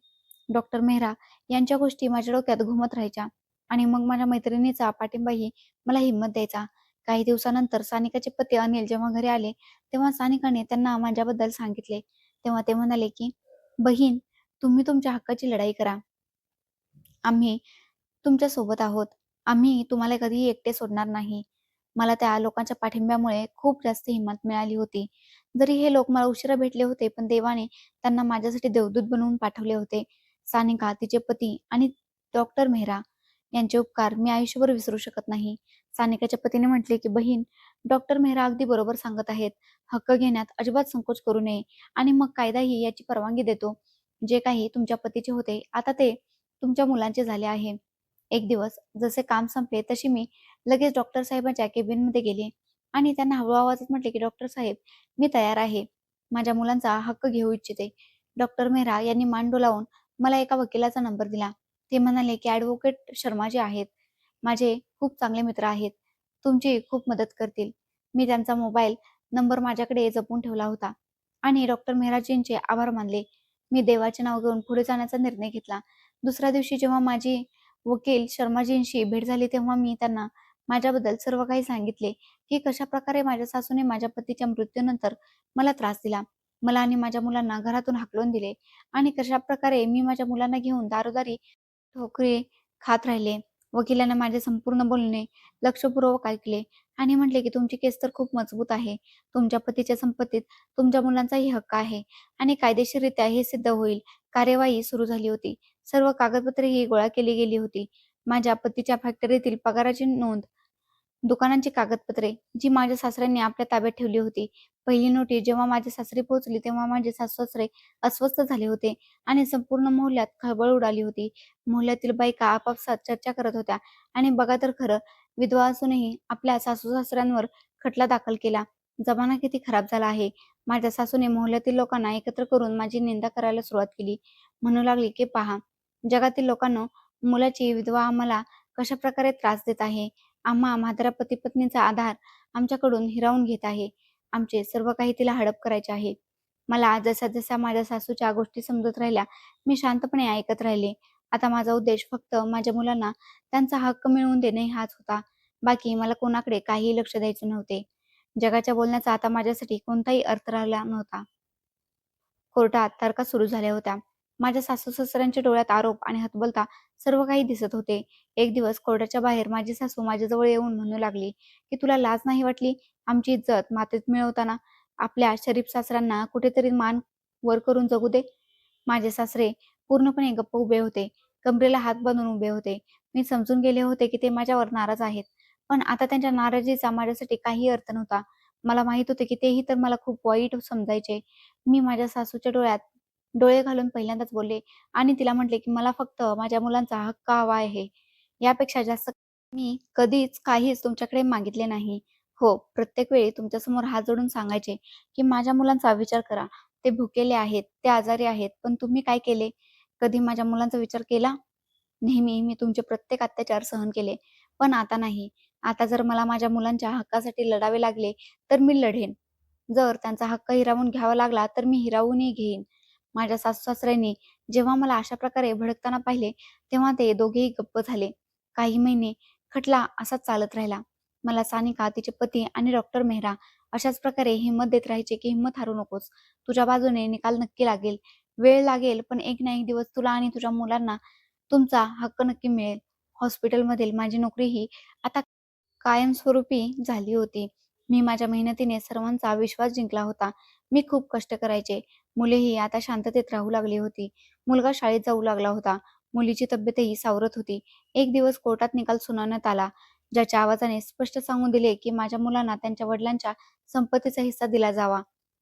A: डॉक्टर मेहरा यांच्या गोष्टी माझ्या डोक्यात घुमत राहायच्या आणि मग माझ्या मैत्रिणीचा पाठिंबाही मला हिंमत द्यायचा. काही दिवसानंतर सानिकाचे पती अनिल जेव्हा घरी आले, तेव्हा सानिकाने त्यांना माझ्याबद्दल सांगितले. तेव्हा ते म्हणाले, की "बहीण, तुम्ही तुमच्या हक्काची लढाई करा. आम्ही तुमच्या सोबत आहोत. आम्ही तुम्हाला कधीही एकटे सोडणार नाही." मला त्या लोकांच्या पाठिंब्यामुळे खूप जास्त हिंमत मिळाली होती. जरी हे लोक मला उशिरा भेटले होते, पण देवाने त्यांना माझ्यासाठी देवदूत बनवून पाठवले होते. सानिका, तिचे पती आणि डॉक्टर मेहरा यांचे उपकार मी आयुष्यभर विसरू शकत नाही. सानिकाच्या पतीने म्हटले, की "बहीण, डॉक्टर मेहरा अगदी बरोबर सांगत आहेत. हक्क घेण्यात अजिबात संकोच करू नये आणि मग कायदाही याची परवानगी देतो. जे काही तुमच्या पतीचे होते, आता ते तुमच्या मुलांचे झाले आहे." एक दिवस जसे काम संपले तशी मी लगेच डॉक्टर साहेबांच्या केबिनमध्ये गेले आणि त्यांना हळू आवाजात म्हटले, की "डॉक्टर साहेब, मी तयार आहे. माझ्या मुलांचा हक्क घेऊ इच्छिते." डॉक्टर मेहरा यांनी मान डोलावून मला एका वकिलाचा नंबर दिला. ते म्हणाले, की "ॲडव्होकेट शर्मा जे आहेत, माझे खूप चांगले मित्र आहेत. तुमची खूप मदत करतील." मी त्यांचा मोबाईल नंबर माझ्याकडे जपून ठेवला होता आणि डॉक्टर मेहराजींचे आभार मानले. मी देवाचे नाव घेऊन पुढे जाण्याचा निर्णय घेतला. दुसऱ्या दिवशी जेव्हा माझी वकील शर्माजींशी भेट झाली तेव्हा मी त्यांना माझ्याबद्दल सर्व काही सांगितले, की कशाप्रकारे माझ्या सासूने माझ्या पतीच्या मृत्यूनंतर मला त्रास दिला. मला आणि माझ्या मुलांना घरातून हाकलून दिले आणि कशाप्रकारे मी माझ्या मुलांना घेऊन दारोदारी ठोकरे खात राहिले. वकिलाने माझे संपूर्ण बोलणे लक्षपूर्वक ऐकले आणि म्हटले, की "तुमची केस तर खूप मजबूत आहे. तुमच्या पतीच्या संपत्तीत तुमच्या मुलांचाही हक्क आहे आणि कायदेशीररित्या हे सिद्ध होईल." कार्यवाही सुरू झाली होती. सर्व कागदपत्रेही गोळा केली गेली होती. माझ्या पतीच्या फॅक्टरीतील पगाराची नोंद, दुकानांची कागदपत्रे, जी माझ्या सासऱ्यांनी आपल्या ताब्यात ठेवली होती. पहिली नोटीस जेव्हा माझ्या सासरी पोहोचली, तेव्हा माझे सासू-सासरे अस्वस्थ झाले होते आणि संपूर्ण मोहल्ल्यात खळबळ उडाली होती. मोहल्ल्यातील बायका आपापसात चर्चा करत होत्या आणि बघा तर खरं, विधवा असूनही आपल्या सासू-सासऱ्यांवर खटला दाखल केला. जमाना किती खराब झाला आहे. माझ्या सासूने मोहल्ल्यातील लोकांना एकत्र करून माझी निंदा करायला सुरुवात केली. म्हणू लागली, की "पहा, जगातील लोकांनो, मुलाची विधवा आम्हाला कशाप्रकारे त्रास देत आहे. आम्हा म्हाताऱ्या पती-पत्नीचा आधार आमच्याकडून हिरावून घेत आहे. आमचे सर्व काही तिला हडप करायचे आहे." मला जसा-जसा माझ्या सासूच्या गोष्टी समजत राहिल्या, मी शांतपणे ऐकत राहिले. आता माझा उद्देश फक्त माझ्या मुलांना त्यांचा हक्क मिळवून देणे हाच होता. बाकी मला कोणाकडे काहीही लक्ष द्यायचे नव्हते. जगाच्या बोलण्याचा आता माझ्यासाठी कोणताही अर्थ राहिला नव्हता. कोर्टात तारखा सुरू झाल्या होत्या. माझ्या सासू-सासऱ्यांच्या डोळ्यात आरोप आणि हतबलता सर्व काही दिसत होते. एक दिवस कोर्टाच्या बाहेर माझी सासू माझ्याजवळ येऊन म्हणू लागली, की "तुला लाज नाही वाटली? आमची इज्जत मातीत मिळवताना आपल्या शरीफ सासऱ्यांना कुठेतरी मान वर करून जगू दे." माझे सासरे पूर्णपणे गप्प उभे होते. कमरेला हात बांधून उभे होते. मी समजून गेले होते, की ते माझ्यावर नाराज आहेत. पण आता त्यांच्या नाराजीचा माझ्यासाठी काही अर्थ नव्हता. मला माहीत होते, की तेही तर मला खूप वाईट समजायचे. मी माझ्या सासूच्या डोळ्यात डोळे घालून पहिल्यांदाच बोलले आणि तिला म्हटले, की "मला फक्त माझ्या मुलांचा हक्क हवा आहे. यापेक्षा जास्त मी कधीच काहीच तुमच्याकडे मागितले नाही. हो, प्रत्येक वेळी तुमच्यासमोर हात जोडून सांगायचे, की माझ्या मुलांचा विचार करा. ते भुकेले आहेत, ते आजारी आहेत, पण तुम्ही काय केले? कधी माझ्या मुलांचा विचार केला? नेहमी मी तुमचे प्रत्येक अत्याचार सहन केले, पण आता नाही. आता जर मला माझ्या मुलांच्या हक्कासाठी लढावे लागले, तर मी लढेन. जर त्यांचा हक्क हिरावून घ्यावा लागला, तर मी हिरावूनही घेईन. माझ्या सासू-सासऱ्यांनी जेव्हा मला अशा प्रकारे भडकताना पाहिले, तेव्हा ते दोघेही गप्प झाले. काही महिने खटला असाच चालत राहिला. मला सानिका, तिचे पती आणि डॉक्टर मेहरा अशाच प्रकारे हिंमत देत राहायचे, की हिंमत हारू नकोस. तुझ्या बाजूने निकाल नक्की लागेल. वेळ लागेल, पण एक ना एक दिवस तुला आणि तुझ्या मुलांना तुमचा हक्क नक्की मिळेल. हॉस्पिटलमधील माझी नोकरी ही आता कायमस्वरूपी झाली होती. मी माझ्या मेहनतीने सर्वांचा विश्वास जिंकला होता. मी खूप कष्ट करायचे. मुलेही आता शांततेत राहू लागली होती. मुलगा शाळेत जाऊ लागला होता. मुलीची तब्येतही सावरत होती. एक दिवस कोर्टात निकाल सुनावण्यात आला, ज्याच्या आवाजाने स्पष्ट सांगून दिले, की माझ्या मुलांना त्यांच्या वडिलांच्या संपत्तीचा हिस्सा दिला जावा.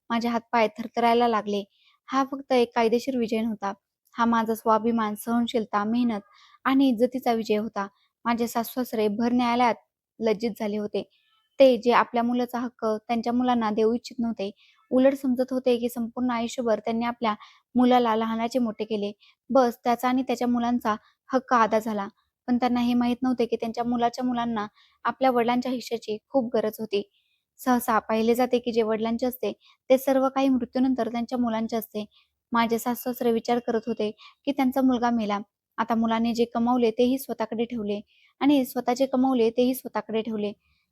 A: माझे हातपाय थरथरायला लागले. हा फक्त एक कायदेशीर विजय नव्हता. हा माझा स्वाभिमान, सहनशीलता, मेहनत आणि इज्जतीचा विजय होता. माझे सासू-सासरे भर न्यायालयात लज्जित झाले होते. ते जे आपल्या मुलाचा हक्क त्यांच्या मुलांना देऊ इच्छित नव्हते, उलट समजत होते की संपूर्ण आयुष्यभर त्यांनी आपल्या मुलाला लहानाचे मोठे केले. बस त्याचा आणि त्याच्या मुलांचा हक्क अदा झाला. पण त्यांना हे माहीत नव्हते की त्यांच्या मुलाच्या मुलांना आपल्या वडिलांच्या हिश्श्याची खूप गरज होती. सहसा पाहिले जाते की जे वडिलांचे असते, ते सर्व काही मृत्यूनंतर त्यांच्या मुलांचे असते. माझे सासू-सासरे विचार करत होते की त्यांचा मुलगा मेला. आता मुलाने जे कमावले तेही स्वतःकडे ठेवले आणि स्वतःचे कमावले तेही स्वतःकडे ठेवले.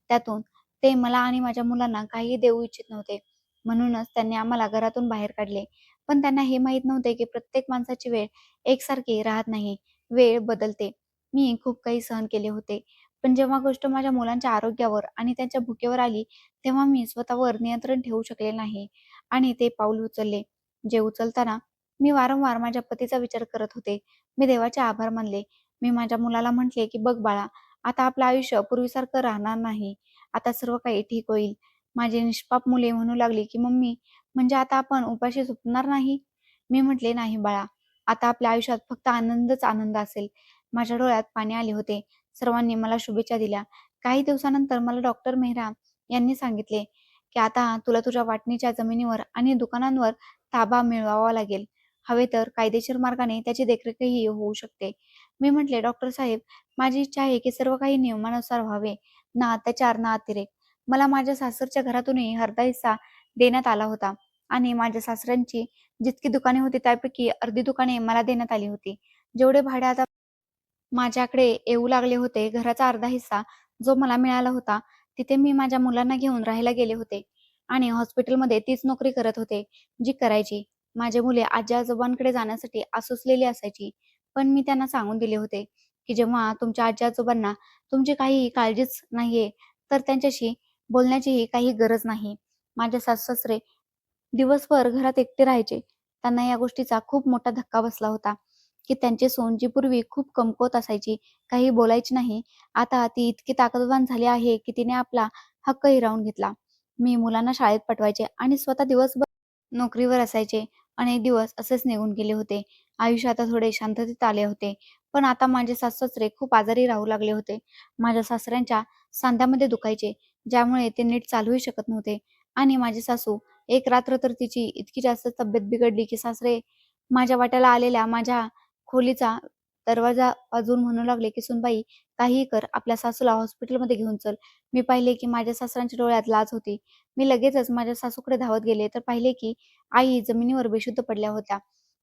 A: त्यातून ते मला आणि माझ्या मुलांना काहीही देऊ इच्छित नव्हते. म्हणूनच त्यांनी आम्हाला घरातून बाहेर काढले. पण त्यांना हे माहीत नव्हते की प्रत्येक माणसाची वेळ एकसारखी राहत नाही. वेळ बदलते. मी खूप काही सहन केले होते. पण जेव्हा गोष्ट माझ्या मुलांच्या आरोग्यावर आणि त्यांच्या भुकेवर आली, तेव्हा मी स्वतःवर नियंत्रण ठेवू शकले नाही आणि ते पाऊल उचलले. जे उचलताना मी वारंवार माझ्या पतीचा विचार करत होते. मी देवाचे आभार मानले. मी माझ्या मुलाला म्हटले, की "बघ बाळा, आता आपलं आयुष्य पूर्वीसारखं राहणार नाही. आता सर्व काही ठीक होईल." माझी निष्पाप मुले म्हणू लागली, की "मम्मी, म्हणजे आता आपण उपाशी झोपणार नाही?" मी म्हटले, "नाही बाळा, आता आपल्या आयुष्यात फक्त आनंदच आनंद असेल." माझ्या डोळ्यात पाणी आले होते. सर्वांनी मला शुभेच्छा दिल्या. काही दिवसानंतर मला डॉक्टर मेहरा यांनी सांगितले, की "आता तुला तुझ्या वाटणीच्या जमिनीवर आणि दुकानांवर ताबा मिळवावा लागेल. हवे तर कायदेशीर मार्गाने त्याची देखरेखही होऊ शकते." मी म्हटले, "डॉक्टर साहेब, माझी इच्छा आहे की सर्व काही नियमानुसार व्हावे. ना अत्याचार, ना अतिरेक." मला माझ्या सासरच्या घरातूनही अर्धा हिस्सा देण्यात आला होता आणि माझ्या सासऱ्यांची जितकी दुकाने होती त्यापैकी अर्धी दुकाने मला देण्यात आली होती. जेवढे भाडे आता माझ्याकडे येऊ लागले होते, घराचा अर्धा हिस्सा जो मला मिळाला होता, तिथे मी माझ्या मुलांना घेऊन राहायला गेले होते आणि हॉस्पिटलमध्ये तीच नोकरी करत होते, जी करायची. माझी मुले आजी-आजोबांकडे जाण्यासाठी आसुसलेली असायची. पण मी त्यांना सांगून दिले होते, की जेव्हा तुमच्या आजी-आजोबांना तुमची काहीही काळजीच नाहीये, तर त्यांच्याशी बोलण्याचीही काही गरज नाही. माझे सासू-सासरे दिवसभर घरात एकटे राहायचे. त्यांना या गोष्टीचा खूप मोठा धक्का बसला होता, की त्यांची सून जी पूर्वी खूप कमकुवत असायची, काही बोलायची नाही, आता ती इतकी ताकदवान झाली आहे, की तिने आपला हक्क हिरावून घेतला. मी मुलांना शाळेत पाठवायचे आणि स्वतः दिवसभर नोकरीवर असायचे. अनेक दिवस असेच निघून गेले होते. आयुष्य आता थोडे शांततेत आले होते. पण आता माझे सासू-सासरे खूप आजारी राहू लागले होते. माझ्या सासऱ्यांच्या सांध्यामध्ये दुखायचे, ज्यामुळे ते नीट चालूही शकत नव्हते आणि माझी सासू एक रात्र तर तिची इतकी जास्त तब्येत बिघडली, की सासरे माझ्या वाट्याला आलेल्या माझ्या खोलीचा दरवाजा वाजवून म्हणू लागले, की "सूनबाई, काहीही कर, आपल्या सासूला हॉस्पिटलमध्ये घेऊन चल." मी पाहिले, की माझ्या सासऱ्यांच्या डोळ्यात लाज होती. मी लगेचच माझ्या सासूकडे धावत गेले, तर पाहिले, की आई जमिनीवर बेशुद्ध पडल्या होत्या.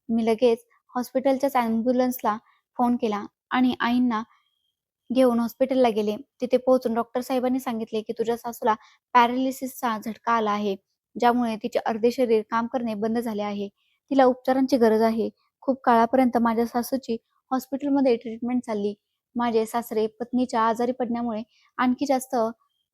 A: मी लगेच हॉस्पिटलच्याच ॲम्ब्युलन्सला फोन केला आणि आईंना घेऊन हॉस्पिटलला गेले. तिथे पोहोचून डॉक्टर साहेबांनी सांगितले, की "तुझ्या सासूला पॅरालिसिसचा झटका आला आहे, ज्यामुळे तिचे अर्धे शरीर काम करणे बंद झाले आहे. तिला उपचारांची गरज आहे." खूप काळापर्यंत माझ्या सासूची हॉस्पिटलमध्ये ट्रीटमेंट चालली. माझे सासरे पत्नीच्या आजारी पडण्यामुळे आणखी जास्त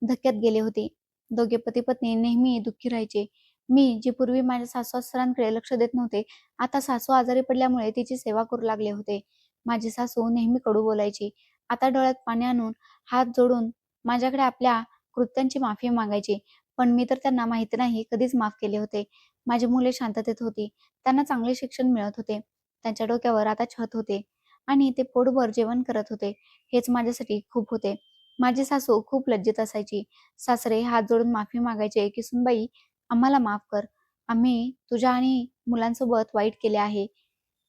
A: धक्क्यात गेले होते. दोघे पती-पत्नी नेहमी दुःखी राहायचे. मी जी पूर्वी माझ्या सासू-सासऱ्यांकडे लक्ष देत नव्हते, आता सासू आजारी पडल्यामुळे तिची सेवा करू लागले होते. माझी सासू नेहमी कडू बोलायची. आता डोळ्यात पाणी आणून, हात जोडून माझ्याकडे आपल्या कृत्यांची माफी मागायची. पण मी तर त्यांना माहिती नाही कधीच माफ केले होते. माझी मुले शांततेत होती. त्यांना चांगले शिक्षण मिळत होते. त्यांच्या डोक्यावर आता छत होते आणि ते पोटभर जेवण करत होते. हेच माझ्यासाठी खूप होते. माझी सासू खूप लज्जित असायची. सासरे हात जोडून माफी मागायचे की "सुनबाई, आम्हाला माफ कर. आम्ही तुझ्या आणि मुलांसोबत वाईट केले आहे.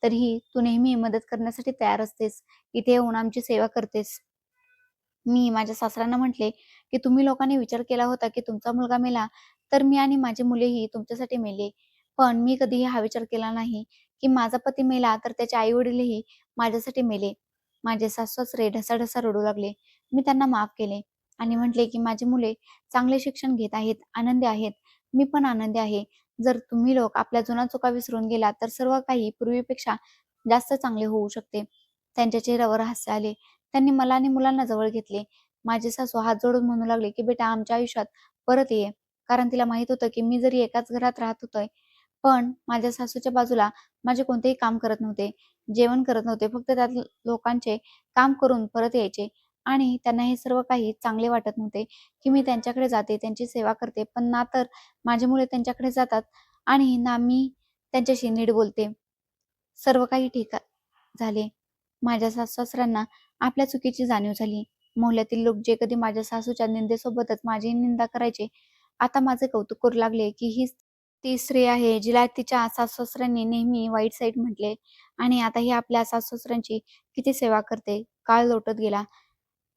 A: तरीही तू नेहमी मदत करण्यासाठी तयार असतेस. इथे येऊन आमची सेवा करतेस." मी माझ्या सासऱ्यांना म्हटले, की "तुम्ही लोकांनी विचार केला होता, की तुमचा मुलगा मेला, तर मी आणि माझी मुलेही तुमच्यासाठी मेले. पण मी कधीही हा विचार केला नाही, की माझा पती मेला, तर त्याचे आई-वडीलही माझ्यासाठी मेले." माझे सासू-सासरे ढसाढसा रडू लागले. मी त्यांना माफ केले आणि म्हटले, की "माझी मुले चांगले शिक्षण घेत आहेत, आनंदी आहेत. मी पण आनंदी आहे. जर तुम्ही लोक आपल्या जुन्या चुका विसरून गेलात, तर सर्व काही पूर्वीपेक्षा जास्त चांगले होऊ शकते." त्यांच्या चेहऱ्यावर हास्य आले. त्यांनी मला आणि मुलांना जवळ घेतले. माझी सासू हात जोडून म्हणू लागली, की "बेटा आमच्या आयुष्यात परत ये." कारण तिला माहीत होतं, की मी जरी एकाच घरात राहत होते, पण माझ्या सासूच्या बाजूला माझे कोणतेही काम करत नव्हते, जेवण करत नव्हते. फक्त त्यात लोकांचे काम करून परत यायचे आणि त्यांना हे सर्व काही चांगले वाटत नव्हते, की मी त्यांच्याकडे जाते, त्यांची सेवा करते. पण ना तर माझी मुले त्यांच्याकडे जातात आणि ना मी त्यांच्याशी नीट बोलते. सर्व काही ठीक झाले. माझ्या सासू-सासऱ्यांना आपल्या चुकीची जाणीव झाली. मोहल्ल्यातील लोक जे कधी माझ्या सासूच्या निंदेसोबतच माझीही निंदा करायचे, आता माझे कौतुक करू लागले, की हीच ती स्त्री आहे, जिला तिच्या सासू-सासऱ्यांनी नेहमी वाईट साईड म्हटले आणि आता ही आपल्या सासू-सासऱ्यांची किती सेवा करते. काळ लोटत गेला.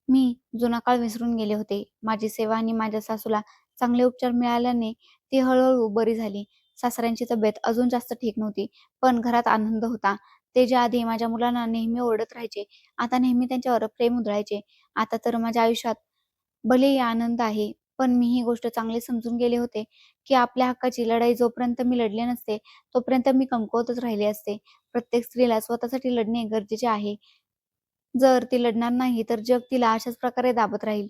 A: मी जुना काळ विसरून गेले होते. माझी सेवा आणि माझ्या सासूला चांगले उपचार मिळाल्याने ती हळू बरी झाली. सासऱ्यांची तब्येत अजून जास्त ठीक नव्हती, पण घरात आनंद होता. ते जे आधी माझ्या मुलांना नेहमी ओरडत राहायचे, आता नेहमी त्यांच्यावर प्रेम उधळायचे. आता तर माझ्या आयुष्यात भलेही आनंद आहे, पण मी ही गोष्ट चांगली समजून गेले होते, की आपल्या हक्काची लढाई जोपर्यंत मी लढले नसते, तोपर्यंत मी कमकुवतच राहिले असते. प्रत्येक स्त्रीला स्वतःसाठी लढणे गरजेचे आहे. जर ती लढणार नाही, तर जग तिला अशाच प्रकारे दाबत राहील.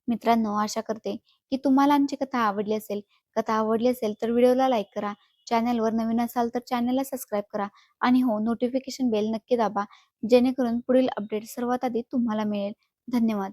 A: मित्रांनो, आशा करते, की तुम्हाला आमची कथा आवडली असेल. कथा आवडली असेल तर व्हिडिओला लाईक करा. चॅनलवर नवीन असाल तर चॅनलला सबस्क्राईब करा आणि हो, नोटिफिकेशन बेल नक्की दाबा, जेणेकरून पुढील अपडेट सर्वात आधी तुम्हाला मिळेल. धन्यवाद.